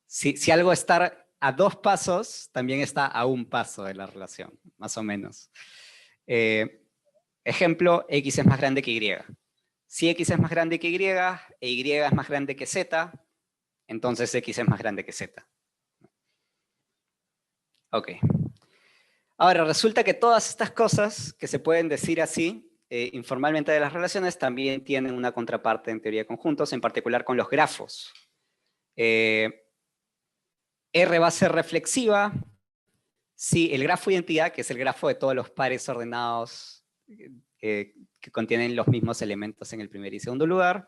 si algo está a 2 pasos, también está a 1 paso de la relación, más o menos. Ejemplo, X es más grande que Y. Si X es más grande que Y, e Y es más grande que Z, entonces X es más grande que Z. Ok. Ahora, resulta que todas estas cosas que se pueden decir así, informalmente de las relaciones, también tienen una contraparte en teoría de conjuntos, en particular con los grafos. R va a ser reflexiva si el grafo identidad, que es el grafo de todos los pares ordenados que contienen los mismos elementos en el primer y segundo lugar,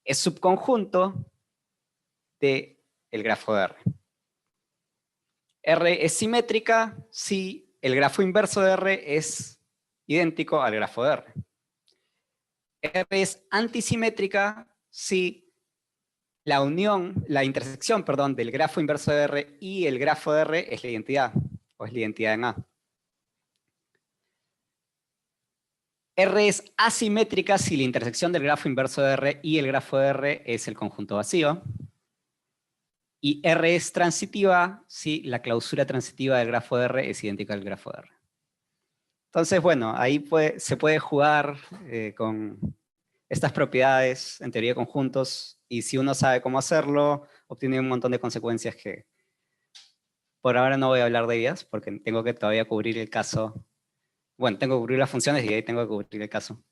es subconjunto del grafo de R. R es simétrica si el grafo inverso de R es idéntico al grafo de R. R es antisimétrica si la intersección, perdón, del grafo inverso de R y el grafo de R es la identidad, o es la identidad en A. R es asimétrica si la intersección del grafo inverso de R y el grafo de R es el conjunto vacío. Y R es transitiva si la clausura transitiva del grafo de R es idéntica al grafo de R. Entonces, bueno, ahí se puede jugar con estas propiedades en teoría de conjuntos, y si uno sabe cómo hacerlo, obtiene un montón de consecuencias que por ahora no voy a hablar de ellas, porque tengo que todavía cubrir el caso. Bueno, tengo que cubrir las funciones y ahí tengo que cubrir el caso.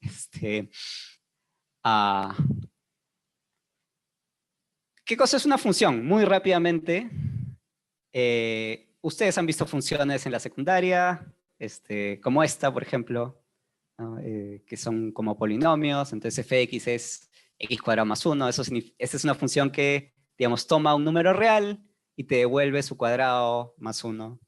¿Qué cosa es una función? Muy rápidamente, ustedes han visto funciones en la secundaria, como esta, por ejemplo, ¿no? Que son como polinomios, entonces fx es x cuadrado más 1, esa es una función que, digamos, toma un número real y te devuelve su cuadrado más 1.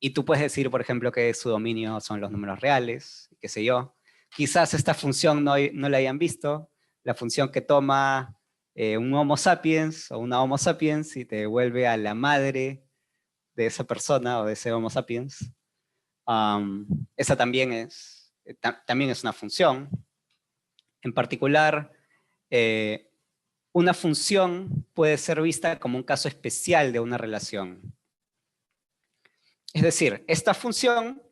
Y tú puedes decir, por ejemplo, que su dominio son los números reales, qué sé yo. Quizás esta función no la hayan visto, la función que toma un Homo sapiens o una Homo sapiens y te devuelve a la madre de esa persona o de ese Homo sapiens. Esa también es una función. En particular, una función puede ser vista como un caso especial de una relación. Es decir, esta función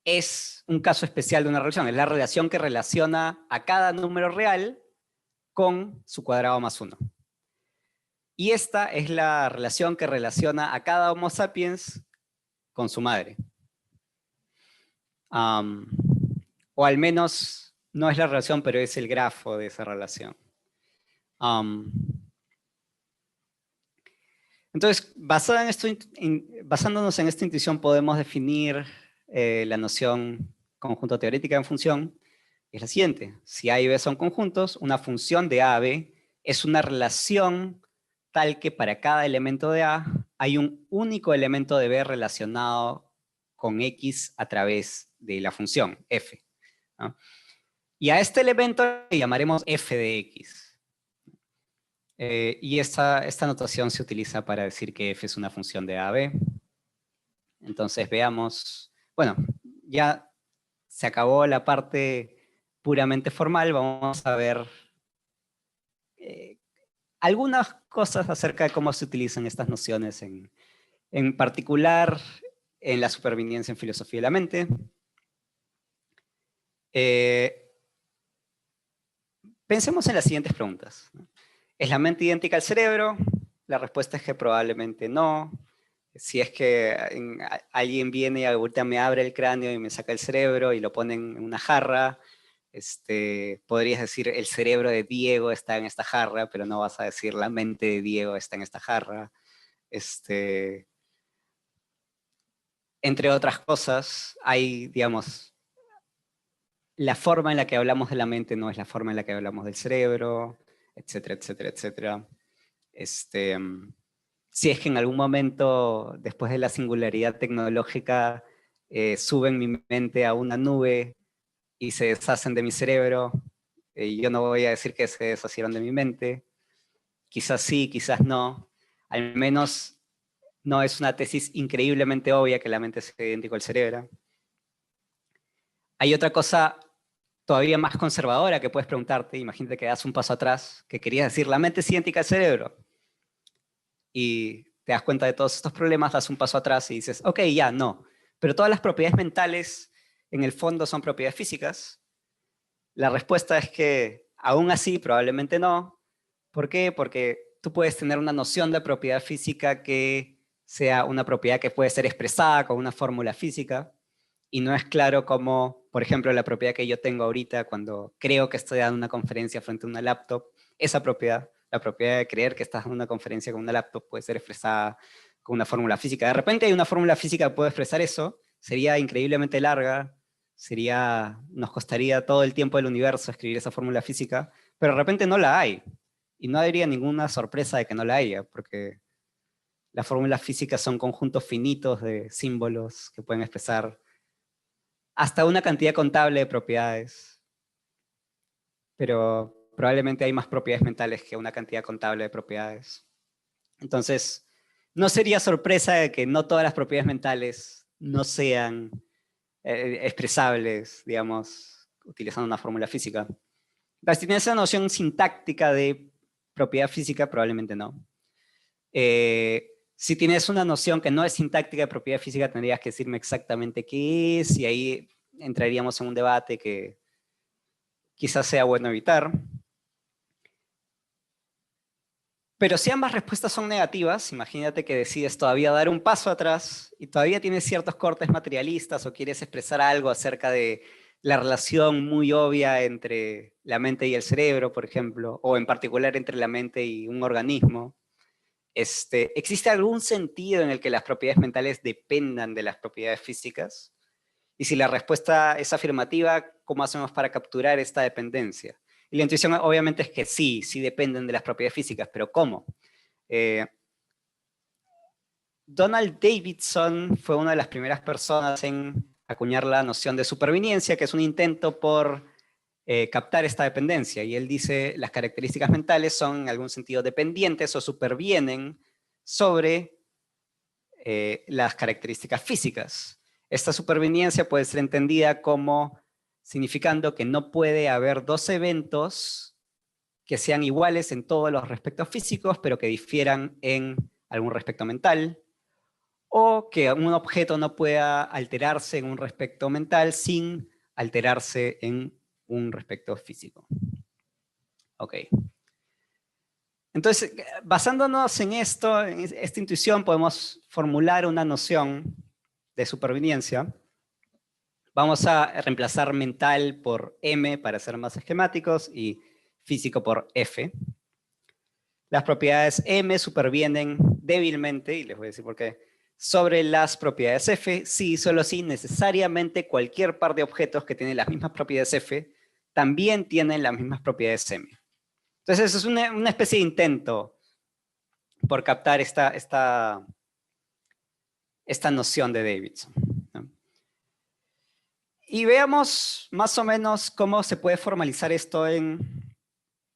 es un caso especial de una relación. Es la relación que relaciona a cada número real con su cuadrado más 1. Y esta es la relación que relaciona a cada Homo sapiens con su madre. O al menos no es la relación, pero es el grafo de esa relación. Entonces, basándonos en esta intuición, podemos definir la noción conjunto teorética en función. Es la siguiente: si A y B son conjuntos, una función de A a B es una relación tal que para cada elemento de A hay un único elemento de B relacionado con X a través de la función f, ¿no? Y a este elemento le llamaremos f de X. Y esta notación se utiliza para decir que f es una función de A a B. Entonces veamos, bueno, ya se acabó la parte puramente formal, vamos a ver algunas cosas acerca de cómo se utilizan estas nociones, en particular en la supervivencia en filosofía de la mente. Pensemos en las siguientes preguntas. ¿Es la mente idéntica al cerebro? La respuesta es que probablemente no. Si es que alguien viene y ahorita me abre el cráneo y me saca el cerebro y lo pone en una jarra, podrías decir el cerebro de Diego está en esta jarra, pero no vas a decir la mente de Diego está en esta jarra. Entre otras cosas, hay, digamos, la forma en la que hablamos de la mente no es la forma en la que hablamos del cerebro, etcétera, etcétera, etcétera. Si es que en algún momento, después de la singularidad tecnológica, suben mi mente a una nube y se deshacen de mi cerebro. Yo no voy a decir que se deshacieron de mi mente. Quizás sí, quizás no. Al menos no es una tesis increíblemente obvia que la mente sea idéntica al cerebro. Hay otra cosa todavía más conservadora que puedes preguntarte. Imagínate que das un paso atrás, que querías decir, la mente es idéntica al cerebro. Y te das cuenta de todos estos problemas, das un paso atrás y dices, ok, ya, no. Pero todas las propiedades mentales, en el fondo, son propiedades físicas. La respuesta es que aún así probablemente no. ¿Por qué? Porque tú puedes tener una noción de propiedad física que sea una propiedad que puede ser expresada con una fórmula física, y no es claro cómo, por ejemplo, la propiedad que yo tengo ahorita cuando creo que estoy dando una conferencia frente a una laptop, esa propiedad, la propiedad de creer que estás dando una conferencia con una laptop, puede ser expresada con una fórmula física. De repente hay una fórmula física que puede expresar eso, sería increíblemente larga, nos costaría todo el tiempo del universo escribir esa fórmula física, pero de repente no la hay. Y no habría ninguna sorpresa de que no la haya, porque las fórmulas físicas son conjuntos finitos de símbolos que pueden expresar hasta una cantidad contable de propiedades. Pero probablemente hay más propiedades mentales que una cantidad contable de propiedades. Entonces, no sería sorpresa de que no todas las propiedades mentales no sean expresables, digamos, utilizando una fórmula física. Si tienes esa noción sintáctica de propiedad física, probablemente no. Si tienes una noción que no es sintáctica de propiedad física, tendrías que decirme exactamente qué es, y ahí entraríamos en un debate que quizás sea bueno evitar. Pero si ambas respuestas son negativas, imagínate que decides todavía dar un paso atrás y todavía tienes ciertos cortes materialistas o quieres expresar algo acerca de la relación muy obvia entre la mente y el cerebro, por ejemplo, o en particular entre la mente y un organismo. ¿Existe algún sentido en el que las propiedades mentales dependan de las propiedades físicas? Y si la respuesta es afirmativa, ¿cómo hacemos para capturar esta dependencia? Y la intuición obviamente es que sí dependen de las propiedades físicas, pero ¿cómo? Donald Davidson fue una de las primeras personas en acuñar la noción de superviniencia, que es un intento por captar esta dependencia. Y él dice, las características mentales son en algún sentido dependientes o supervienen sobre las características físicas. Esta superviniencia puede ser entendida como significando que no puede haber dos eventos que sean iguales en todos los respectos físicos, pero que difieran en algún respecto mental, o que un objeto no pueda alterarse en un respecto mental sin alterarse en un respecto físico. Ok. Entonces, basándonos en esto, en esta intuición, podemos formular una noción de supervivencia. Vamos a reemplazar mental por M para ser más esquemáticos y físico por F. Las propiedades M supervienen débilmente, y les voy a decir por qué, sobre las propiedades F, si y solo si necesariamente cualquier par de objetos que tienen las mismas propiedades F también tienen las mismas propiedades M. Entonces, eso es una especie de intento por captar esta noción de Davidson, ¿no? Y veamos más o menos cómo se puede formalizar esto en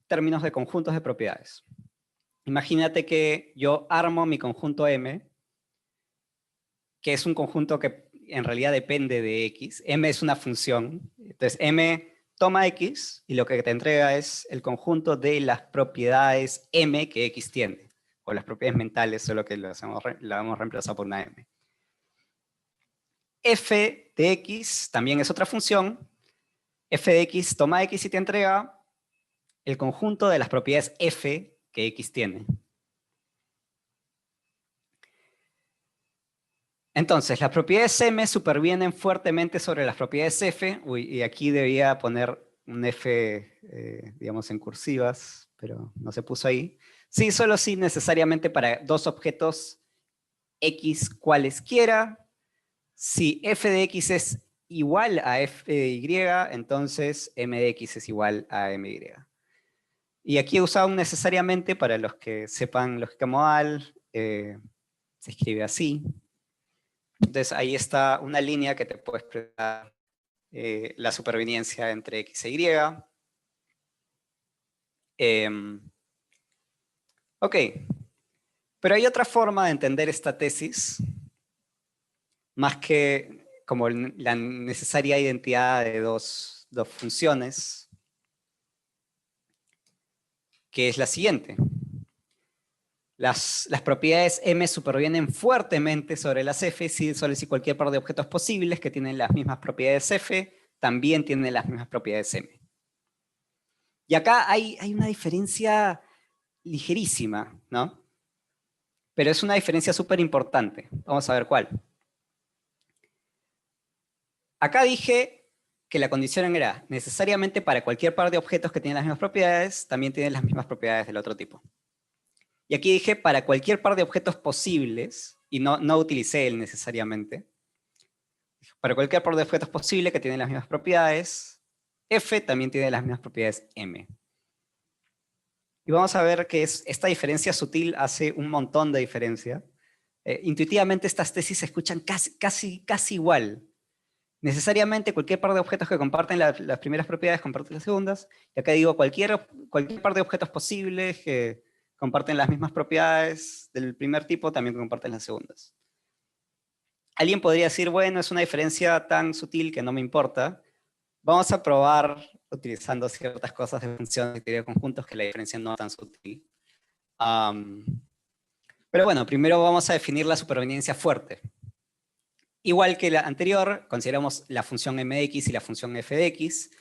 términos de conjuntos de propiedades. Imagínate que yo armo mi conjunto M, que es un conjunto que en realidad depende de X. M es una función. Entonces, M toma X y lo que te entrega es el conjunto de las propiedades M que X tiene. O las propiedades mentales, solo que la hemos reemplazado por una M. F de X también es otra función. F de X toma X y te entrega el conjunto de las propiedades F que X tiene. Entonces, las propiedades M supervienen fuertemente sobre las propiedades F. Uy, y aquí debía poner un F, digamos, en cursivas, pero no se puso ahí. Sí, solo sí necesariamente para dos objetos X cualesquiera. Si F de X es igual a F de Y, entonces M de X es igual a MY. Y aquí he usado un necesariamente, para los que sepan lógica modal, se escribe así. Entonces ahí está una línea que te puede explicar la superveniencia entre X e Y. Ok, pero hay otra forma de entender esta tesis, más que como la necesaria identidad de dos funciones, que es la siguiente. Las propiedades M supervienen fuertemente sobre las F, solo si cualquier par de objetos posibles que tienen las mismas propiedades F también tienen las mismas propiedades M. Y acá hay una diferencia ligerísima, ¿no? Pero es una diferencia súper importante. Vamos a ver cuál. Acá dije que la condición era necesariamente para cualquier par de objetos que tienen las mismas propiedades, también tienen las mismas propiedades del otro tipo. Y aquí dije para cualquier par de objetos posibles, y no utilicé el necesariamente. Para cualquier par de objetos posibles que tienen las mismas propiedades, F también tiene las mismas propiedades M. Y vamos a ver que esta diferencia sutil hace un montón de diferencia. Intuitivamente estas tesis se escuchan casi igual. Necesariamente cualquier par de objetos que comparten las primeras propiedades comparten las segundas. Y acá digo cualquier par de objetos posibles que comparten las mismas propiedades del primer tipo también comparten las segundas. Alguien podría decir, bueno, es una diferencia tan sutil que no me importa. Vamos a probar utilizando ciertas cosas de funciones de teoría de conjuntos que la diferencia no es tan sutil. Pero bueno, primero vamos a definir la superveniencia fuerte. Igual que la anterior, consideramos la función m de x y la función f de x,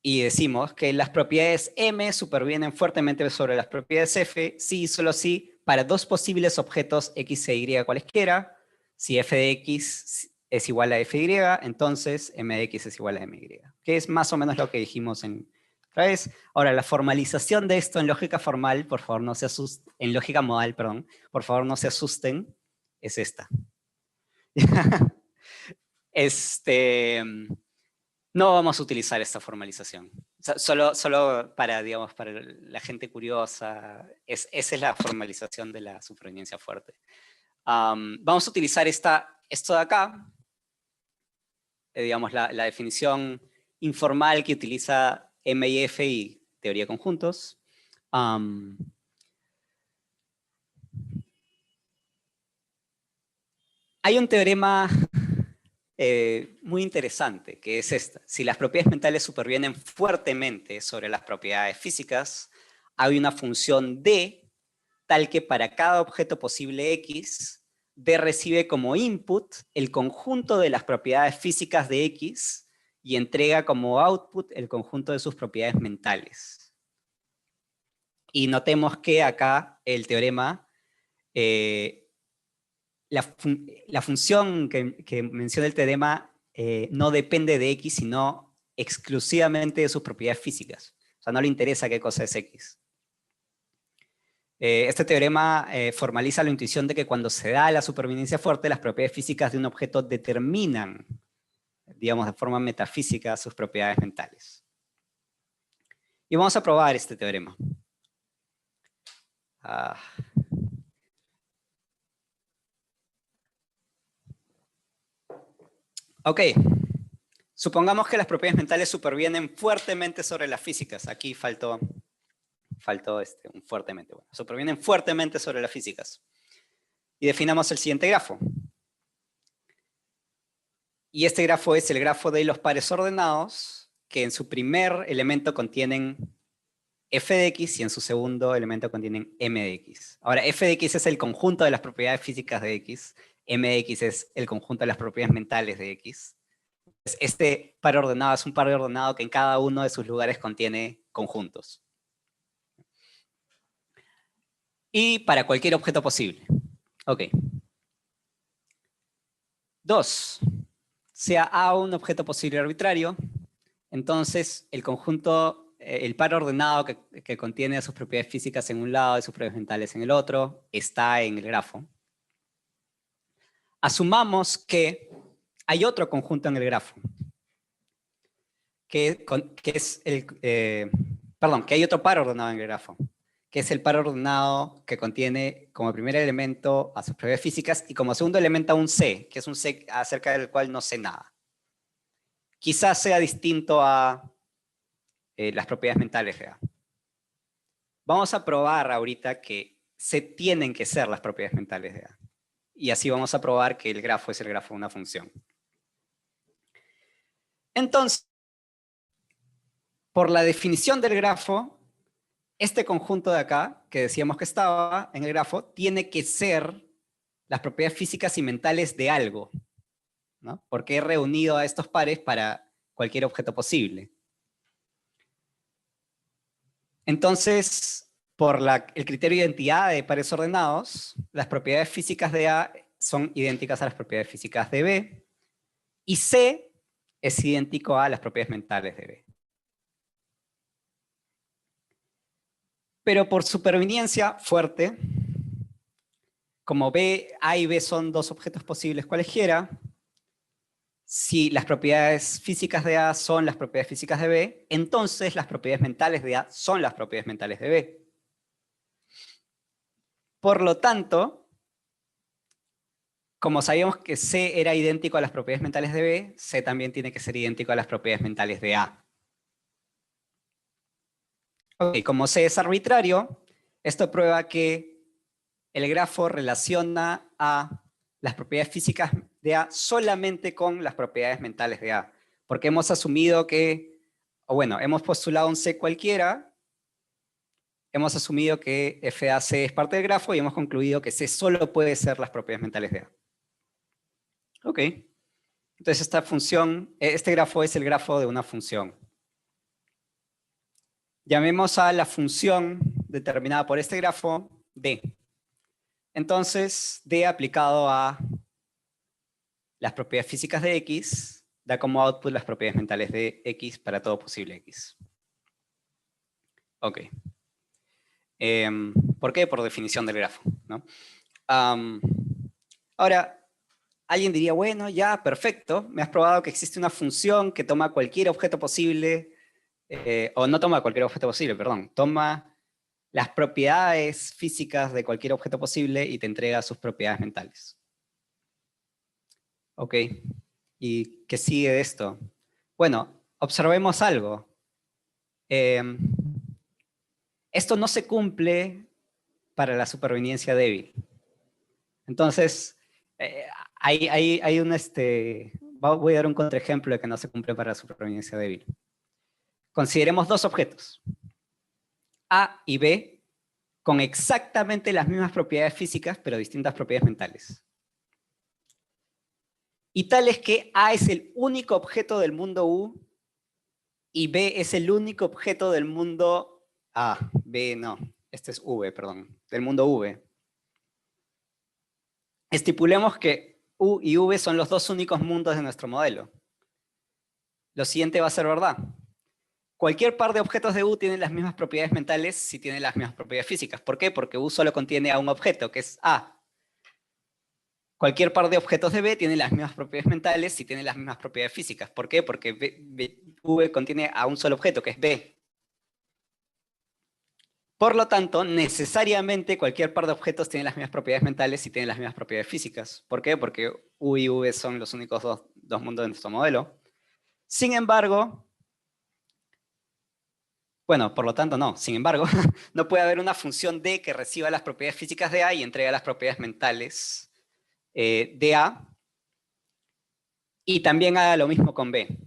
y decimos que las propiedades m supervienen fuertemente sobre las propiedades f, si y solo si, para dos posibles objetos x e y cualesquiera. Si f de x es igual a f de y, entonces m de x es igual a m de y, que es más o menos lo que dijimos otra vez. Ahora, la formalización de esto en lógica formal, por favor no se asusten, en lógica modal, perdón, por favor no se asusten, es esta. No vamos a utilizar esta formalización. O sea, solo para, digamos, para la gente curiosa, esa es la formalización de la superveniencia fuerte. Vamos a utilizar esto de acá, digamos, la definición informal que utiliza M y F y teoría de conjuntos. Hay un teorema muy interesante, que es esta. Si las propiedades mentales supervienen fuertemente sobre las propiedades físicas, hay una función D tal que para cada objeto posible X, D recibe como input el conjunto de las propiedades físicas de X y entrega como output el conjunto de sus propiedades mentales. Y notemos que acá el teorema, la función que menciona el teorema no depende de X, sino exclusivamente de sus propiedades físicas. O sea, no le interesa qué cosa es X. Este teorema formaliza la intuición de que cuando se da la superveniencia fuerte, las propiedades físicas de un objeto determinan, digamos, de forma metafísica sus propiedades mentales. Y vamos a probar este teorema. Ok. Supongamos que las propiedades mentales supervienen fuertemente sobre las físicas. Aquí faltó un fuertemente. Bueno, supervienen fuertemente sobre las físicas. Y definamos el siguiente grafo. Y este grafo es el grafo de los pares ordenados, que en su primer elemento contienen f de x y en su segundo elemento contienen m de x. Ahora, f de x es el conjunto de las propiedades físicas de x, m de x es el conjunto de las propiedades mentales de x. Este par ordenado es un par ordenado que en cada uno de sus lugares contiene conjuntos. Y para cualquier objeto posible. Ok. 2. Sea A un objeto posible arbitrario, entonces el conjunto, el par ordenado que contiene sus propiedades físicas en un lado y sus propiedades mentales en el otro, está en el grafo. Asumamos que hay otro conjunto en el grafo, que hay otro par ordenado en el grafo, que es el par ordenado que contiene como primer elemento a sus propiedades físicas y como segundo elemento a un C, que es un C acerca del cual no sé nada. quizás sea distinto a las propiedades mentales de A. Vamos a probar ahorita que se tienen que ser las propiedades mentales de A. Y así vamos a probar que el grafo es el grafo de una función. Entonces, por la definición del grafo, este conjunto de acá, que decíamos que estaba en el grafo, tiene que ser las propiedades físicas y mentales de algo, ¿no? Porque he reunido a estos pares para cualquier objeto posible. Entonces, por el criterio de identidad de pares ordenados, las propiedades físicas de A son idénticas a las propiedades físicas de B, y C es idéntico a las propiedades mentales de B. Pero por superveniencia fuerte, como A y B son dos objetos posibles cualesquiera, si las propiedades físicas de A son las propiedades físicas de B, entonces las propiedades mentales de A son las propiedades mentales de B. Por lo tanto, como sabíamos que C era idéntico a las propiedades mentales de B, C también tiene que ser idéntico a las propiedades mentales de A. Ok, como C es arbitrario, esto prueba que el grafo relaciona a las propiedades físicas de A solamente con las propiedades mentales de A. Porque hemos asumido que, o bueno, hemos postulado un C cualquiera, hemos asumido que f de AC es parte del grafo y hemos concluido que C solo puede ser las propiedades mentales de A. Ok. Entonces esta función, este grafo es el grafo de una función. Llamemos a la función determinada por este grafo D. Entonces, D aplicado a las propiedades físicas de X da como output las propiedades mentales de X para todo posible X. Ok. ¿Por qué? Por definición del grafo, ¿no? Ahora, alguien diría, bueno, ya, perfecto. Me has probado que existe una función que toma cualquier objeto posible, o no toma cualquier objeto posible, perdón. Toma las propiedades físicas de cualquier objeto posible y te entrega sus propiedades mentales. Ok. ¿Y qué sigue de esto? Bueno, observemos algo. Esto no se cumple para la superveniencia débil. Entonces, hay un voy a dar un contraejemplo de que no se cumple para la superveniencia débil. Consideremos dos objetos, A y B, con exactamente las mismas propiedades físicas, pero distintas propiedades mentales. Y tal es que A es el único objeto del mundo U y B es el único objeto del mundo B no, este es V, perdón, del mundo V. Estipulemos que U y V son los dos únicos mundos de nuestro modelo. Lo siguiente va a ser verdad. Cualquier par de objetos de U tiene las mismas propiedades mentales si tiene las mismas propiedades físicas. ¿Por qué? Porque U solo contiene a un objeto, que es A. Cualquier par de objetos de B tiene las mismas propiedades mentales si tiene las mismas propiedades físicas. ¿Por qué? Porque V contiene a un solo objeto, que es B. Por lo tanto, necesariamente cualquier par de objetos tiene las mismas propiedades mentales y tiene las mismas propiedades físicas. ¿Por qué? Porque U y V son los únicos dos mundos de nuestro modelo. Sin embargo, bueno, por lo tanto no. Sin embargo, no puede haber una función D que reciba las propiedades físicas de A y entrega las propiedades mentales de A. Y también haga lo mismo con B.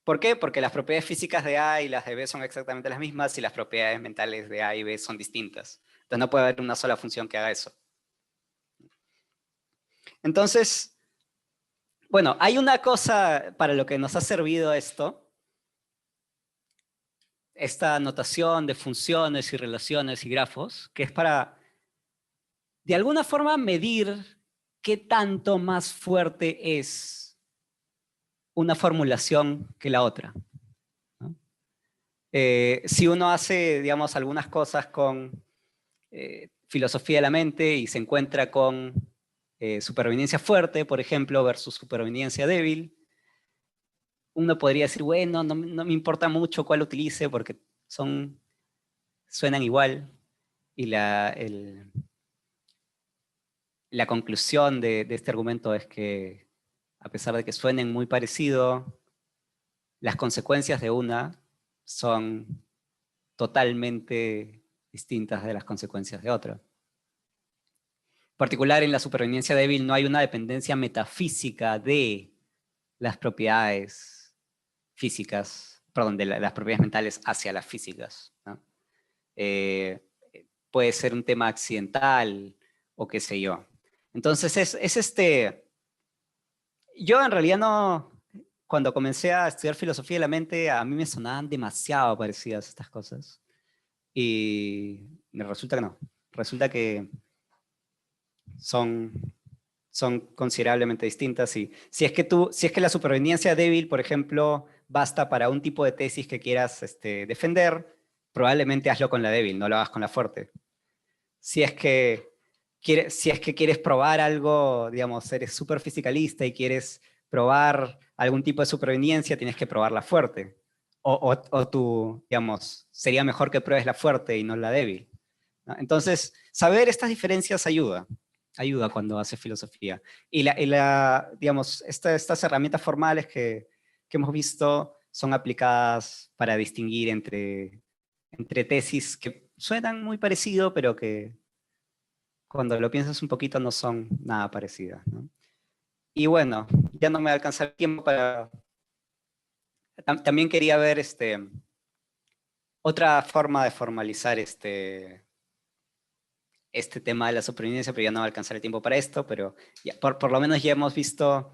¿Por qué? Porque las propiedades físicas de A y las de B son exactamente las mismas y las propiedades mentales de A y B son distintas. Entonces no puede haber una sola función que haga eso. Entonces, bueno, hay una cosa para lo que nos ha servido esto. Esta notación de funciones y relaciones y grafos, que es para, de alguna forma, medir qué tanto más fuerte es una formulación que la otra. Si uno hace, digamos, algunas cosas con filosofía de la mente y se encuentra con superveniencia fuerte, por ejemplo, versus superveniencia débil, uno podría decir, bueno, no me importa mucho cuál utilice porque suenan igual. Y la conclusión de este argumento es que, a pesar de que suenen muy parecido, las consecuencias de una son totalmente distintas de las consecuencias de otra. En particular, en la supervivencia débil no hay una dependencia metafísica de las propiedades físicas, perdón, de las propiedades mentales hacia las físicas, ¿no? Puede ser un tema accidental o qué sé yo. Entonces yo en realidad no, cuando comencé a estudiar filosofía de la mente, a mí me sonaban demasiado parecidas estas cosas. Y me resulta que no. Resulta que son considerablemente distintas. Y si es que la supervivencia débil, por ejemplo, basta para un tipo de tesis que quieras defender, probablemente hazlo con la débil, no lo hagas con la fuerte. Si es que quieres probar algo, digamos, eres súper fisicalista y quieres probar algún tipo de supervivencia, tienes que probar la fuerte. O tú, digamos, sería mejor que pruebes la fuerte y no la débil, ¿no? Entonces, saber estas diferencias ayuda cuando haces filosofía. Y digamos, estas herramientas formales que hemos visto son aplicadas para distinguir entre tesis que suenan muy parecido, pero que cuando lo piensas un poquito no son nada parecidas, ¿no? Y bueno, ya no me va a alcanzar el tiempo para... También quería ver otra forma de formalizar este tema de la supervivencia, pero ya no va a alcanzar el tiempo para esto, pero ya, por lo menos ya hemos visto,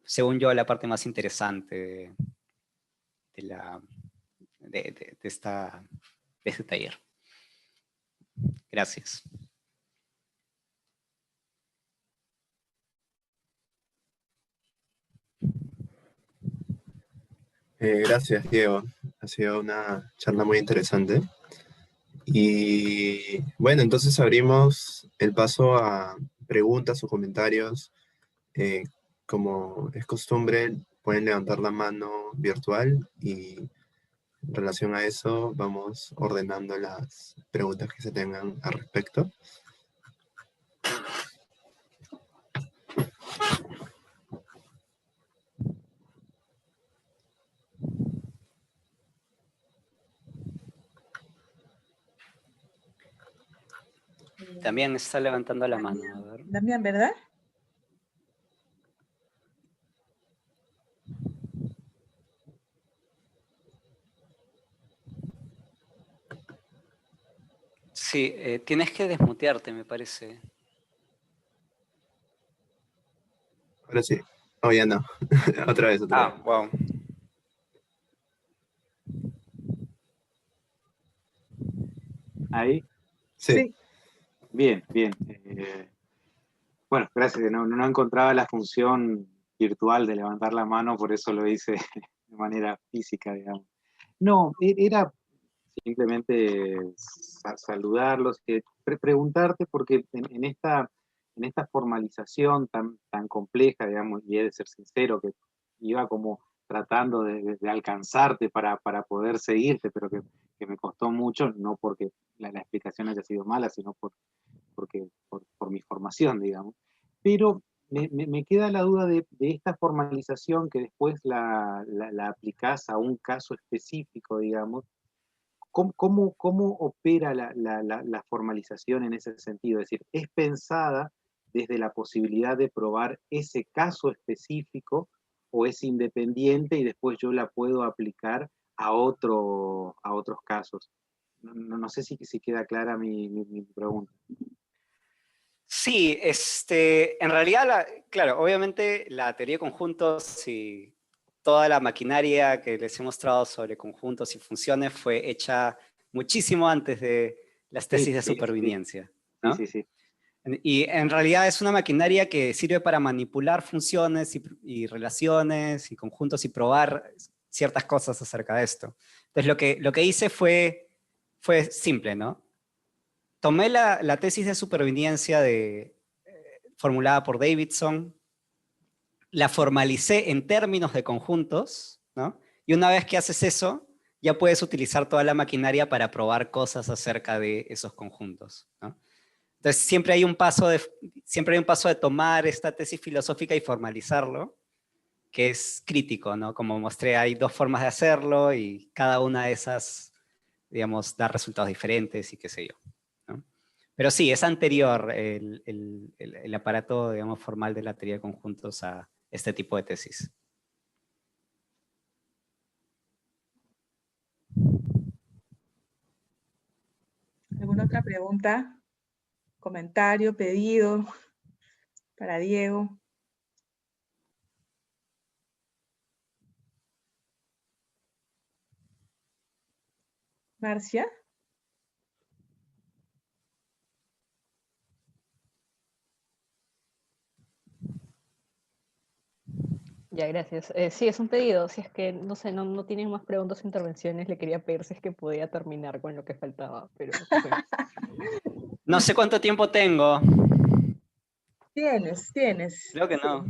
según yo, la parte más interesante de este taller. Gracias. Gracias, Diego. Ha sido una charla muy interesante. Y bueno, entonces abrimos el paso a preguntas o comentarios. Como es costumbre, pueden levantar la mano virtual y en relación a eso vamos ordenando las preguntas que se tengan al respecto. También está levantando la mano. A ver. Damián, ¿verdad? Sí, tienes que desmutearte, me parece. Ahora sí. Oh, ya no. Otra vez. Wow. ¿Ahí? Sí. Bien. Bueno, gracias. No encontraba la función virtual de levantar la mano, por eso lo hice de manera física, digamos. No, era simplemente saludarlos, preguntarte, porque en esta formalización tan compleja, digamos, y he de ser sincero, que iba como tratando de alcanzarte para poder seguirte, pero que me costó mucho, no porque la explicación haya sido mala, sino por mi formación, digamos. Pero me queda la duda de esta formalización que después la aplicás a un caso específico, digamos. ¿Cómo opera la formalización en ese sentido? Es decir, ¿es pensada desde la posibilidad de probar ese caso específico o es independiente y después yo la puedo aplicar a otros casos? No sé si queda clara mi pregunta. Sí, en realidad, claro, obviamente la teoría de conjuntos y toda la maquinaria que les he mostrado sobre conjuntos y funciones fue hecha muchísimo antes de las tesis de supervivencia, ¿no? Sí. Y en realidad es una maquinaria que sirve para manipular funciones y relaciones y conjuntos y probar ciertas cosas acerca de esto. Entonces lo que hice fue simple, ¿no? Tomé la tesis de supervivencia formulada por Davidson, la formalicé en términos de conjuntos, ¿no? Y una vez que haces eso, ya puedes utilizar toda la maquinaria para probar cosas acerca de esos conjuntos, ¿no? Entonces siempre hay un paso de tomar esta tesis filosófica y formalizarlo, que es crítico, ¿no? Como mostré, hay dos formas de hacerlo y cada una de esas, digamos, da resultados diferentes y qué sé yo, ¿no? Pero sí, es anterior el aparato, digamos, formal de la teoría de conjuntos a este tipo de tesis. ¿Alguna otra pregunta, comentario, pedido para Diego? Marcia. Ya, gracias. Sí, es un pedido. Si es que, no sé, no tienen más preguntas o intervenciones, le quería pedir si es que podía terminar con lo que faltaba, pero sí. No sé cuánto tiempo tengo. Tienes. Creo que Sí. no.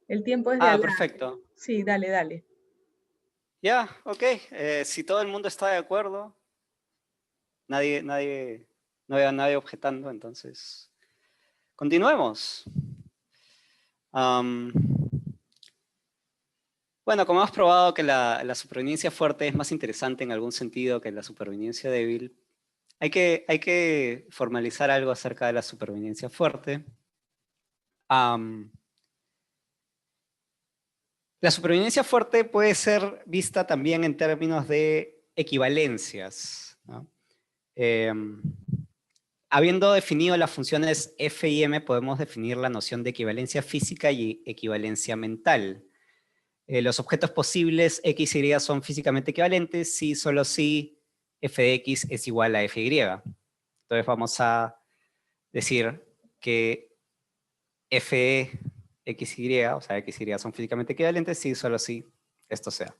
El tiempo es de Ah, Alá. perfecto. Sí, dale. Ya, ok. Si todo el mundo está de acuerdo, no veo a nadie objetando, entonces continuemos. Bueno, como hemos probado que la supervivencia fuerte es más interesante en algún sentido que la supervivencia débil, hay que formalizar algo acerca de la supervivencia fuerte. La supervivencia fuerte puede ser vista también en términos de equivalencias, ¿no? Habiendo definido las funciones f y m, podemos definir la noción de equivalencia física y equivalencia mental. Los objetos posibles x y y son físicamente equivalentes si solo si f de x es igual a f y. Entonces vamos a decir que f x y, o sea, x y son físicamente equivalentes si solo si esto sea.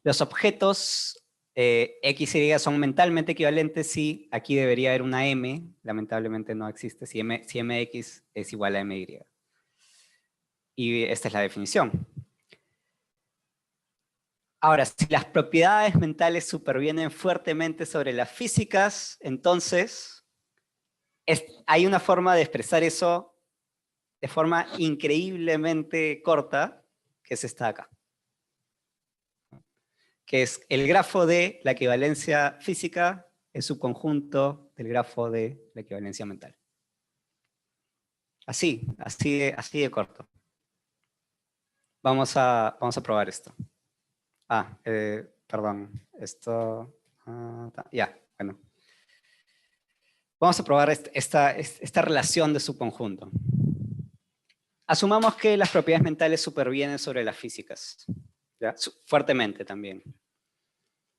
Los objetos X y Y son mentalmente equivalentes si aquí debería haber una M, lamentablemente no existe, si MX es igual a MY. Y esta es la definición. Ahora, si las propiedades mentales supervienen fuertemente sobre las físicas, entonces hay una forma de expresar eso de forma increíblemente corta, que es esta de acá, que es el grafo de la equivalencia física, el subconjunto del grafo de la equivalencia mental. Así de corto. Vamos a probar esto. Perdón, esto, ya, bueno. Vamos a probar esta relación de subconjunto. Asumamos que las propiedades mentales supervienen sobre las físicas, ¿ya? Fuertemente también.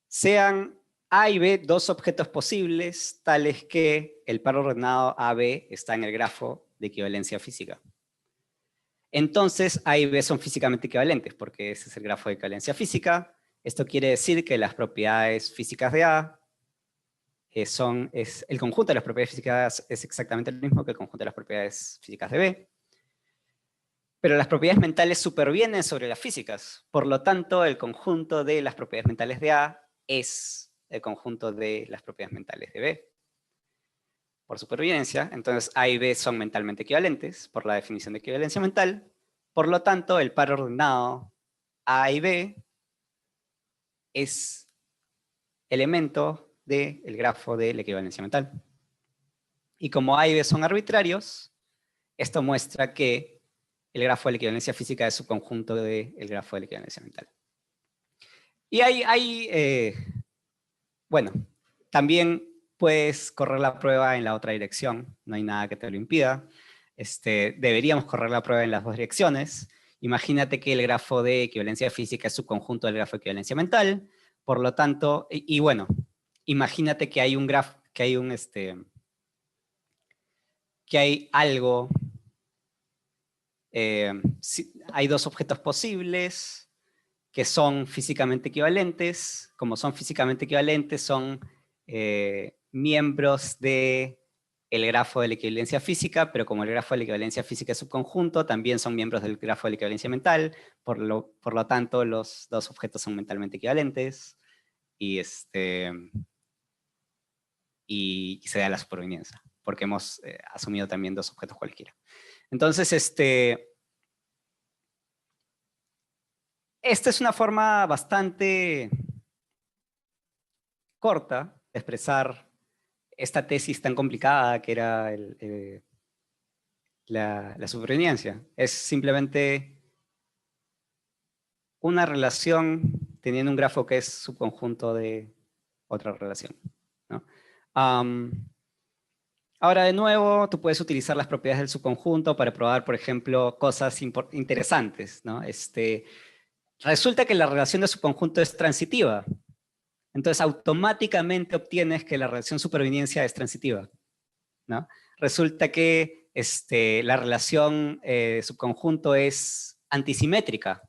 Sean A y B dos objetos posibles, tales que el par ordenado AB está en el grafo de equivalencia física. Entonces A y B son físicamente equivalentes, porque ese es el grafo de equivalencia física. Esto quiere decir que las propiedades físicas de A el conjunto de las propiedades físicas es exactamente el mismo que el conjunto de las propiedades físicas de B. Pero las propiedades mentales supervienen sobre las físicas. Por lo tanto, el conjunto de las propiedades mentales de A es el conjunto de las propiedades mentales de B. Por supervivencia, entonces A y B son mentalmente equivalentes por la definición de equivalencia mental. Por lo tanto, el par ordenado A y B es elemento del grafo de la equivalencia mental. Y como A y B son arbitrarios, esto muestra que el grafo de la equivalencia física es subconjunto del grafo de la equivalencia mental. Y bueno, también puedes correr la prueba en la otra dirección, no hay nada que te lo impida. Deberíamos correr la prueba en las dos direcciones. Imagínate que el grafo de equivalencia física es subconjunto del grafo de equivalencia mental, por lo tanto, y bueno, imagínate que hay un grafo, que hay algo, hay dos objetos posibles que son físicamente equivalentes. Como son físicamente equivalentes, son miembros del grafo de la equivalencia física, pero como el grafo de la equivalencia física es subconjunto, también son miembros del grafo de la equivalencia mental, por lo tanto, los dos objetos son mentalmente equivalentes, y se da la supervivencia, porque hemos asumido también dos objetos cualquiera. Entonces, esta es una forma bastante corta de expresar esta tesis tan complicada que era la supervivencia. Es simplemente una relación teniendo un grafo que es subconjunto de otra relación, ¿no? Ahora, de nuevo, tú puedes utilizar las propiedades del subconjunto para probar, por ejemplo, cosas interesantes, ¿no? Resulta que la relación de subconjunto es transitiva. Entonces, automáticamente obtienes que la relación supervivencia es transitiva, ¿no? Resulta que la relación subconjunto es antisimétrica.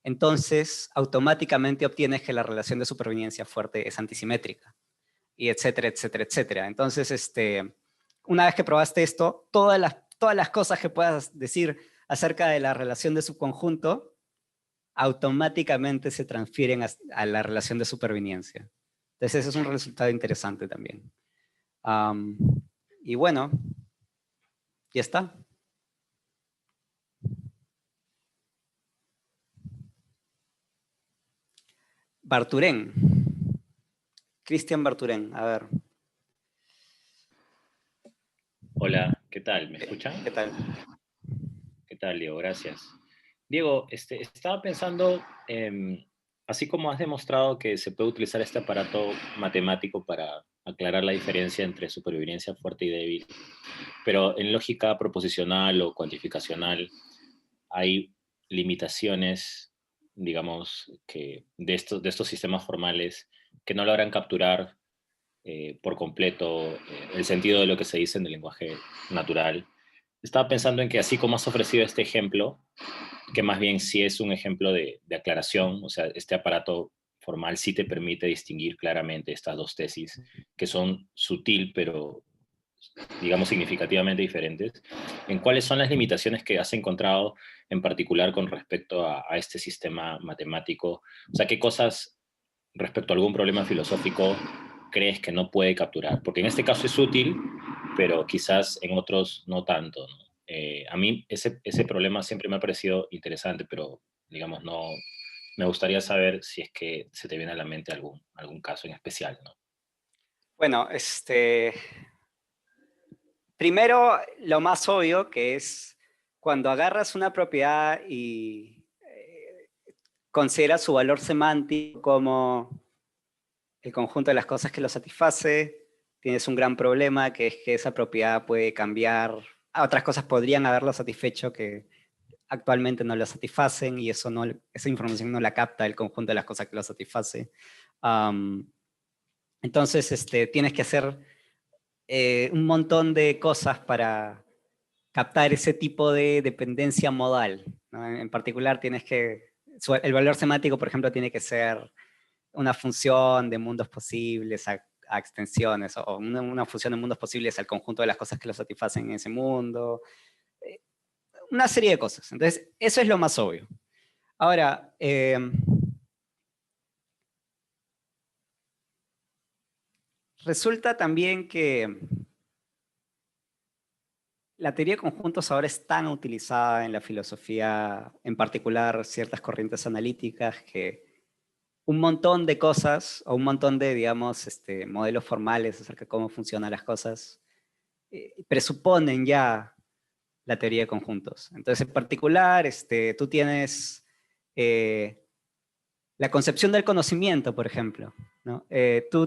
Entonces, automáticamente obtienes que la relación de supervivencia fuerte es antisimétrica. Y etcétera, etcétera, etcétera. Entonces, una vez que probaste esto, todas las cosas que puedas decir acerca de la relación de subconjunto automáticamente se transfieren a la relación de supervivencia. Entonces, ese es un resultado interesante también. Y bueno, ya está. Barturén. Cristian Barturén, a ver. Hola, ¿qué tal? ¿Me escuchan? ¿Qué tal? ¿Qué tal, Diego? Gracias. Diego, estaba pensando, así como has demostrado que se puede utilizar este aparato matemático para aclarar la diferencia entre supervivencia fuerte y débil, pero en lógica proposicional o cuantificacional hay limitaciones, digamos, que de estos sistemas formales que no logran capturar por completo el sentido de lo que se dice en el lenguaje natural. Estaba pensando en que así como has ofrecido este ejemplo, que más bien sí es un ejemplo de aclaración, o sea, este aparato formal sí te permite distinguir claramente estas dos tesis, que son sutil, pero digamos significativamente diferentes, en cuáles son las limitaciones que has encontrado en particular con respecto a este sistema matemático, o sea, qué cosas respecto a algún problema filosófico crees que no puede capturar, porque en este caso es útil, pero quizás en otros no tanto, ¿no? A mí ese problema siempre me ha parecido interesante, pero digamos, no, me gustaría saber si es que se te viene a la mente algún caso en especial, ¿no? Bueno, primero, lo más obvio que es cuando agarras una propiedad y consideras su valor semántico como el conjunto de las cosas que lo satisface, tienes un gran problema que es que esa propiedad puede cambiar, otras cosas podrían haberlo satisfecho que actualmente no lo satisfacen y esa información no la capta el conjunto de las cosas que lo satisface. Entonces, tienes que hacer un montón de cosas para captar ese tipo de dependencia modal, ¿no? En particular, el valor semántico, por ejemplo, tiene que ser una función de mundos posibles a extensiones, o una función de mundos posibles al conjunto de las cosas que lo satisfacen en ese mundo. Una serie de cosas. Entonces, eso es lo más obvio. Ahora, resulta también que la teoría de conjuntos ahora es tan utilizada en la filosofía, en particular ciertas corrientes analíticas, que un montón de cosas, o un montón de, digamos, modelos formales acerca de cómo funcionan las cosas, presuponen ya la teoría de conjuntos. Entonces, en particular, tú tienes la concepción del conocimiento, por ejemplo, ¿no? O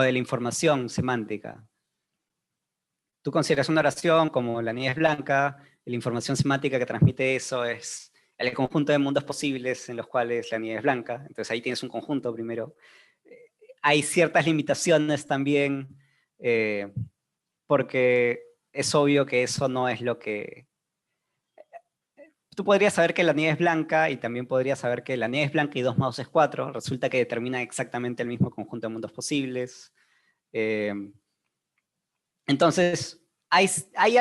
de la información semántica. Tú consideras una oración como la nieve es blanca, y la información semántica que transmite eso es el conjunto de mundos posibles en los cuales la nieve es blanca. Entonces ahí tienes un conjunto primero. Hay ciertas limitaciones también, porque es obvio que eso no es lo que... Tú podrías saber que la nieve es blanca y también podrías saber que la nieve es blanca y 2 más 2 es 4. Resulta que determina exactamente el mismo conjunto de mundos posibles. Entonces, hay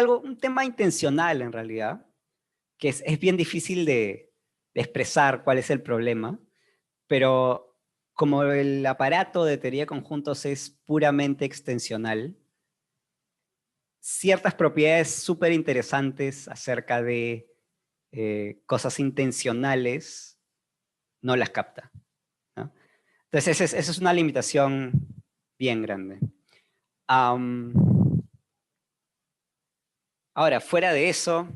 un tema intencional en realidad, que es bien difícil de expresar cuál es el problema, pero como el aparato de teoría de conjuntos es puramente extensional, ciertas propiedades súper interesantes acerca de cosas intencionales no las capta, ¿no? Entonces, esa es una limitación bien grande. Ahora, fuera de eso,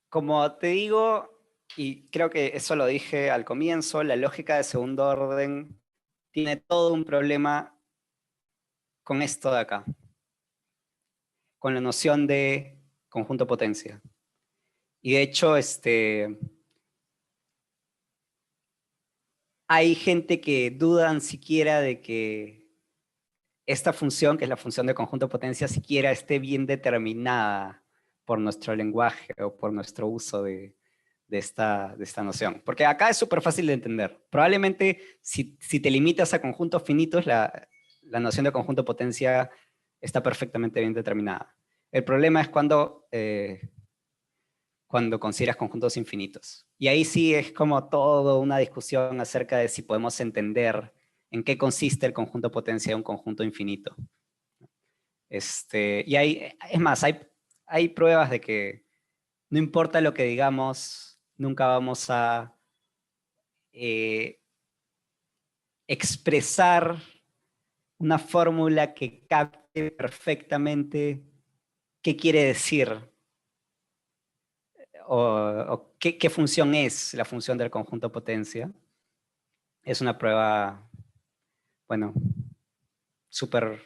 como te digo, y creo que eso lo dije al comienzo, la lógica de segundo orden tiene todo un problema con esto de acá, con la noción de conjunto potencia. Y de hecho, hay gente que dudan siquiera de que esta función, que es la función de conjunto potencia, siquiera esté bien determinada por nuestro lenguaje o por nuestro uso de esta noción. Porque acá es súper fácil de entender. Probablemente si te limitas a conjuntos finitos, la noción de conjunto potencia está perfectamente bien determinada. El problema es cuando consideras conjuntos infinitos. Y ahí sí es como toda una discusión acerca de si podemos entender en qué consiste el conjunto potencia de un conjunto infinito. Y es más, hay pruebas de que no importa lo que digamos, nunca vamos a expresar una fórmula que capte perfectamente qué quiere decir o qué función es la función del conjunto potencia. Es una prueba, bueno, súper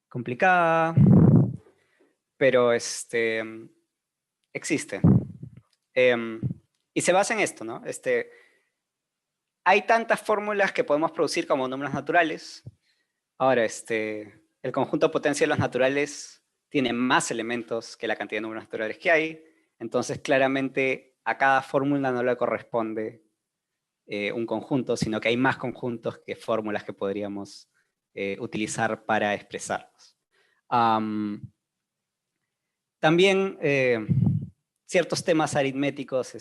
complicada, pero existe. Y se basa en esto, ¿no? Hay tantas fórmulas que podemos producir como números naturales. Ahora, el conjunto potencia de los naturales tiene más elementos que la cantidad de números naturales que hay. Entonces, claramente, a cada fórmula no le corresponde un conjunto, sino que hay más conjuntos que fórmulas que podríamos utilizar para expresarlos. También ciertos temas aritméticos,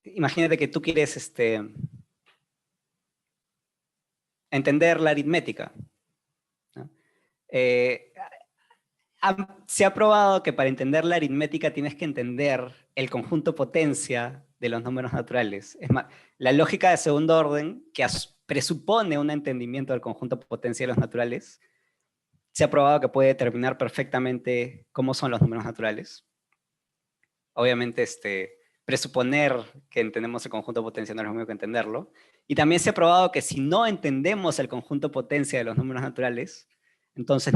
imagínate que tú quieres entender la aritmética, ¿no? Se ha probado que para entender la aritmética tienes que entender el conjunto potencia de los números naturales. Es más, la lógica de segundo orden, que presupone un entendimiento del conjunto potencia de los naturales, se ha probado que puede determinar perfectamente cómo son los números naturales. Obviamente, presuponer que entendemos el conjunto potencia no es lo mismo que entenderlo. Y también se ha probado que si no entendemos el conjunto potencia de los números naturales, entonces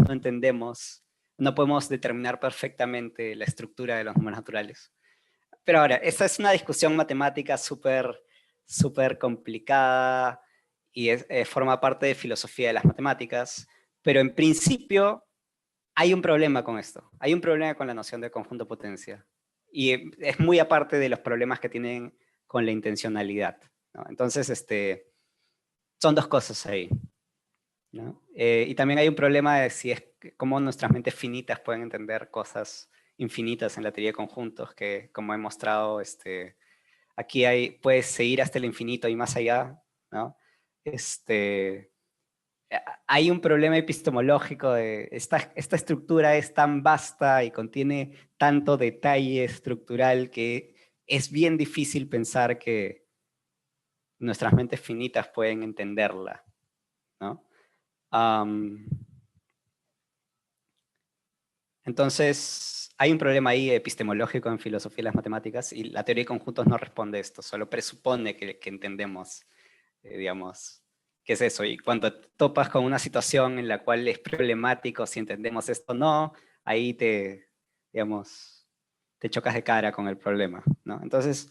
no podemos determinar perfectamente la estructura de los números naturales. Pero ahora, esta es una discusión matemática súper complicada y forma parte de filosofía de las matemáticas, pero en principio hay un problema con esto. Hay un problema con la noción de conjunto potencia. Y es muy aparte de los problemas que tienen con la intencionalidad, ¿no? Entonces, son dos cosas ahí, ¿no? Y también hay un problema de cómo nuestras mentes finitas pueden entender cosas infinitas en la teoría de conjuntos, que como he mostrado, aquí puedes seguir hasta el infinito y más allá, ¿no? Hay un problema epistemológico de esta estructura es tan vasta y contiene tanto detalle estructural que es bien difícil pensar que nuestras mentes finitas pueden entenderla, ¿no? Entonces, hay un problema ahí epistemológico en filosofía y las matemáticas y la teoría de conjuntos no responde a esto, solo presupone que entendemos, digamos, qué es eso. Y cuando topas con una situación en la cual es problemático si entendemos esto o no, ahí digamos, te chocas de cara con el problema, ¿no? Entonces,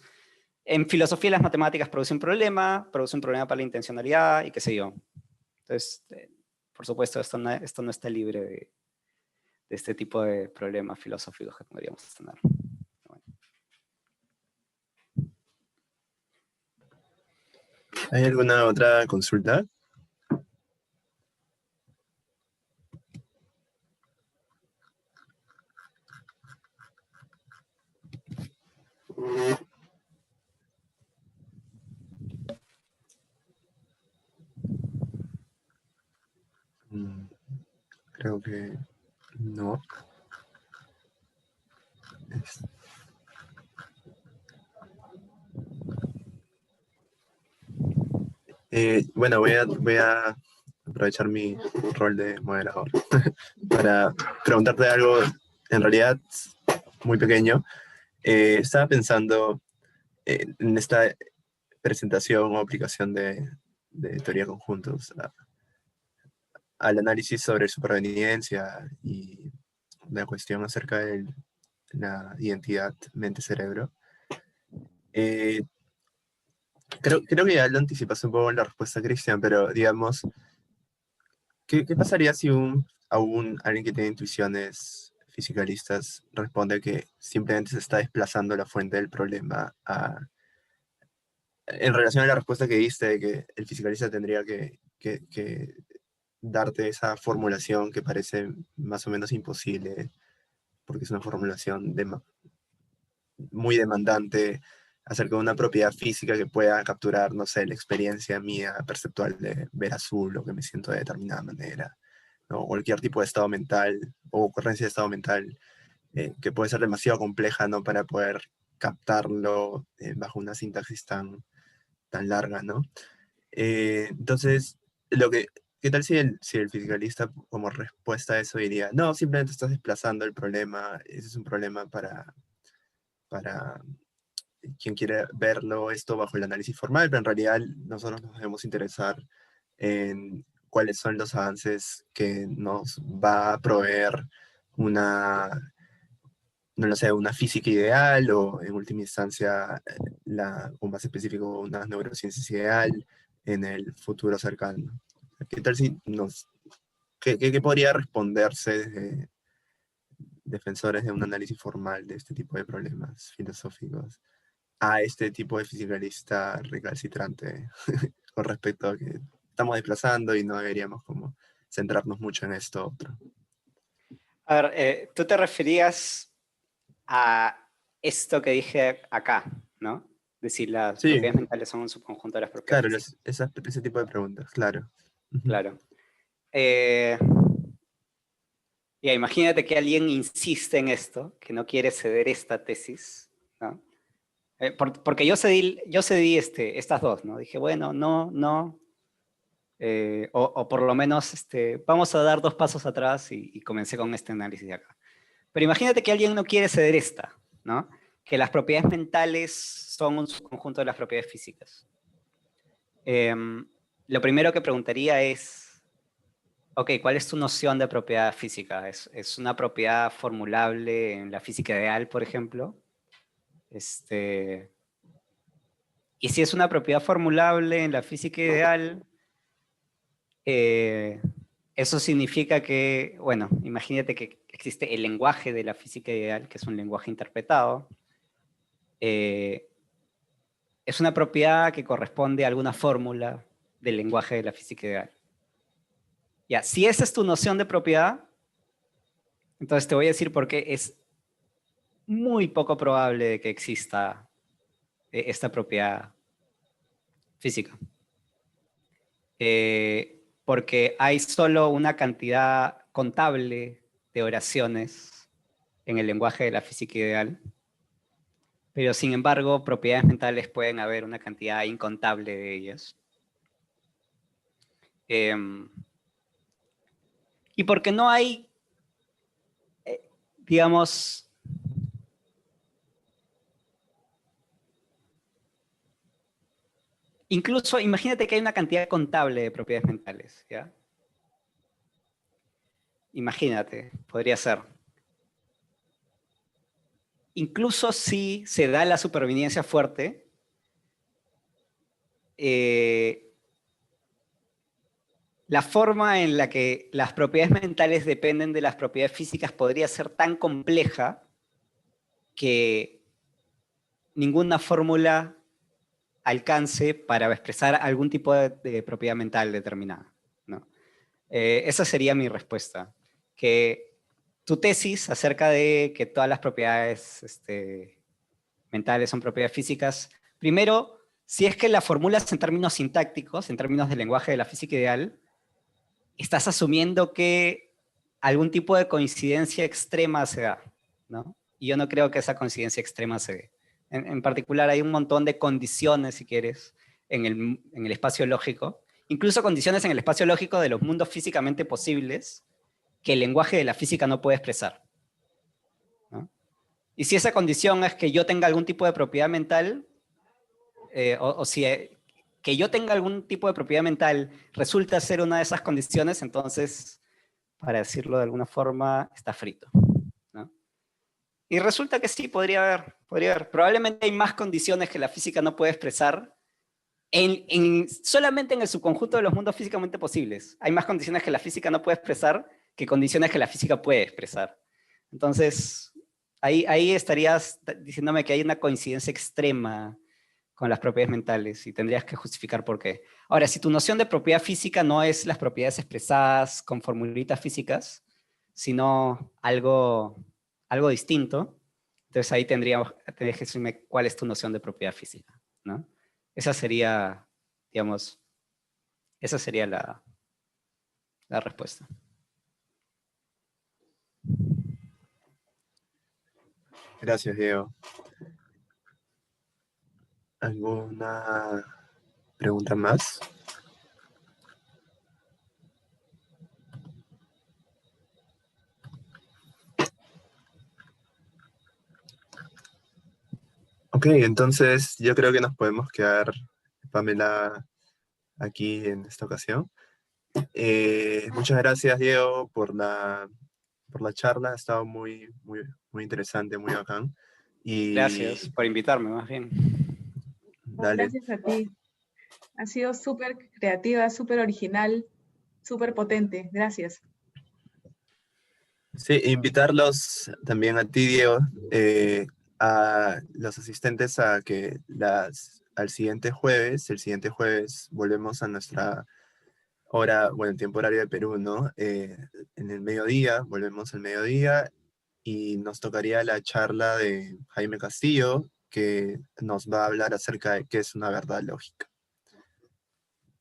en filosofía y las matemáticas produce un problema para la intencionalidad y qué sé yo. Entonces, por supuesto, esto no está libre de este tipo de problemas filosóficos que podríamos tener. Bueno. ¿Hay alguna otra consulta? Creo que no. Bueno, voy a aprovechar mi rol de moderador para preguntarte algo, en realidad, muy pequeño. Estaba pensando en esta presentación o aplicación de teoría de conjuntos al análisis sobre superveniencia y la cuestión acerca de la identidad mente-cerebro. Creo que ya lo anticipaste un poco en la respuesta, Cristian, pero digamos, ¿qué pasaría si alguien que tiene intuiciones fisicalistas responde que simplemente se está desplazando la fuente del problema en relación a la respuesta que diste, de que el fisicalista tendría que darte esa formulación que parece más o menos imposible, porque es una formulación muy demandante acerca de una propiedad física que pueda capturar, no sé, la experiencia mía perceptual de ver azul o que me siento de determinada manera, ¿no? O cualquier tipo de estado mental o ocurrencia de estado mental que puede ser demasiado compleja, ¿no? Para poder captarlo bajo una sintaxis tan larga, ¿no? Entonces, ¿qué tal si el fiscalista como respuesta a eso diría, no, simplemente estás desplazando el problema, ese es un problema para quien quiere verlo esto bajo el análisis formal, pero en realidad nosotros nos debemos interesar en cuáles son los avances que nos va a proveer no lo sé, una física ideal o en última instancia, o más específico, una neurociencia ideal en el futuro cercano. ¿Qué tal si qué podría responderse desde defensores de un análisis formal de este tipo de problemas filosóficos a este tipo de fisicalista recalcitrante con respecto a que estamos desplazando y no deberíamos como centrarnos mucho en esto otro? A ver, tú te referías a esto que dije acá, ¿no? Es decir, las Sí, propiedades mentales son un subconjunto de las propiedades claro, físicas. ese tipo de preguntas, claro. Claro. Ya, imagínate que alguien insiste en esto, que no quiere ceder esta tesis, ¿no? Porque yo cedí estas dos, ¿no? Dije, bueno, no, o por lo menos vamos a dar 2 pasos atrás y comencé con este análisis de acá. Pero imagínate que alguien no quiere ceder esta, ¿no? Que las propiedades mentales son un subconjunto de las propiedades físicas. Lo primero que preguntaría es, ok, ¿cuál es tu noción de propiedad física? ¿Es una propiedad formulable en la física ideal, por ejemplo? Y si es una propiedad formulable en la física ideal, eso significa que, bueno, imagínate que existe el lenguaje de la física ideal, que es un lenguaje interpretado. Es una propiedad que corresponde a alguna fórmula del lenguaje de la física ideal. Ya, si esa es tu noción de propiedad, entonces te voy a decir por qué es muy poco probable de que exista esta propiedad física. Porque hay solo una cantidad contable de oraciones en el lenguaje de la física ideal, pero sin embargo, propiedades mentales pueden haber una cantidad incontable de ellas. Y porque no hay, digamos, incluso imagínate que hay una cantidad contable de propiedades mentales, ¿ya? Imagínate, podría ser. Incluso si se da la superveniencia fuerte, la forma en la que las propiedades mentales dependen de las propiedades físicas podría ser tan compleja que ninguna fórmula alcance para expresar algún tipo de propiedad mental determinada, ¿no? Esa sería mi respuesta. Que tu tesis acerca de que todas las propiedades mentales son propiedades físicas, primero, si es que la formulas en términos sintácticos, en términos del lenguaje de la física ideal, estás asumiendo que algún tipo de coincidencia extrema se da, ¿no? Y yo no creo que esa coincidencia extrema se dé. En particular, hay un montón de condiciones, si quieres, en el espacio lógico, incluso condiciones en el espacio lógico de los mundos físicamente posibles que el lenguaje de la física no puede expresar, ¿no? Y si esa condición es que yo tenga algún tipo de propiedad mental, que yo tenga algún tipo de propiedad mental resulta ser una de esas condiciones, entonces, para decirlo de alguna forma, está frito, ¿no? Y resulta que sí, podría haber. Probablemente hay más condiciones que la física no puede expresar solamente en el subconjunto de los mundos físicamente posibles. Hay más condiciones que la física no puede expresar que condiciones que la física puede expresar. Entonces, ahí estarías diciéndome que hay una coincidencia extrema con las propiedades mentales y tendrías que justificar por qué. Ahora, si tu noción de propiedad física no es las propiedades expresadas con formulitas físicas, sino algo distinto, entonces ahí tendrías que decirme cuál es tu noción de propiedad física, ¿no? Esa sería, digamos, la respuesta. Gracias, Diego. ¿Alguna pregunta más? Ok, entonces yo creo que nos podemos quedar, Pamela, aquí en esta ocasión. Muchas gracias, Diego, por la charla. Ha estado muy interesante, muy bacán. Gracias por invitarme, más bien. Dale. Gracias a ti. Ha sido súper creativa, súper original, súper potente. Gracias. Sí, invitarlos también a ti, Diego, a los asistentes a que el siguiente jueves volvemos a nuestra hora, bueno, el tiempo horario de Perú, ¿no? En el mediodía, volvemos al mediodía y nos tocaría la charla de Jaime Castillo, que nos va a hablar acerca de qué es una verdad lógica.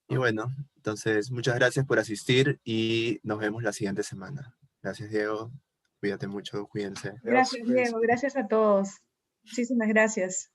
Y bueno, entonces muchas gracias por asistir y nos vemos la siguiente semana. Gracias, Diego. Cuídate mucho, cuídense. Gracias, Diego. Gracias a todos. Muchísimas gracias.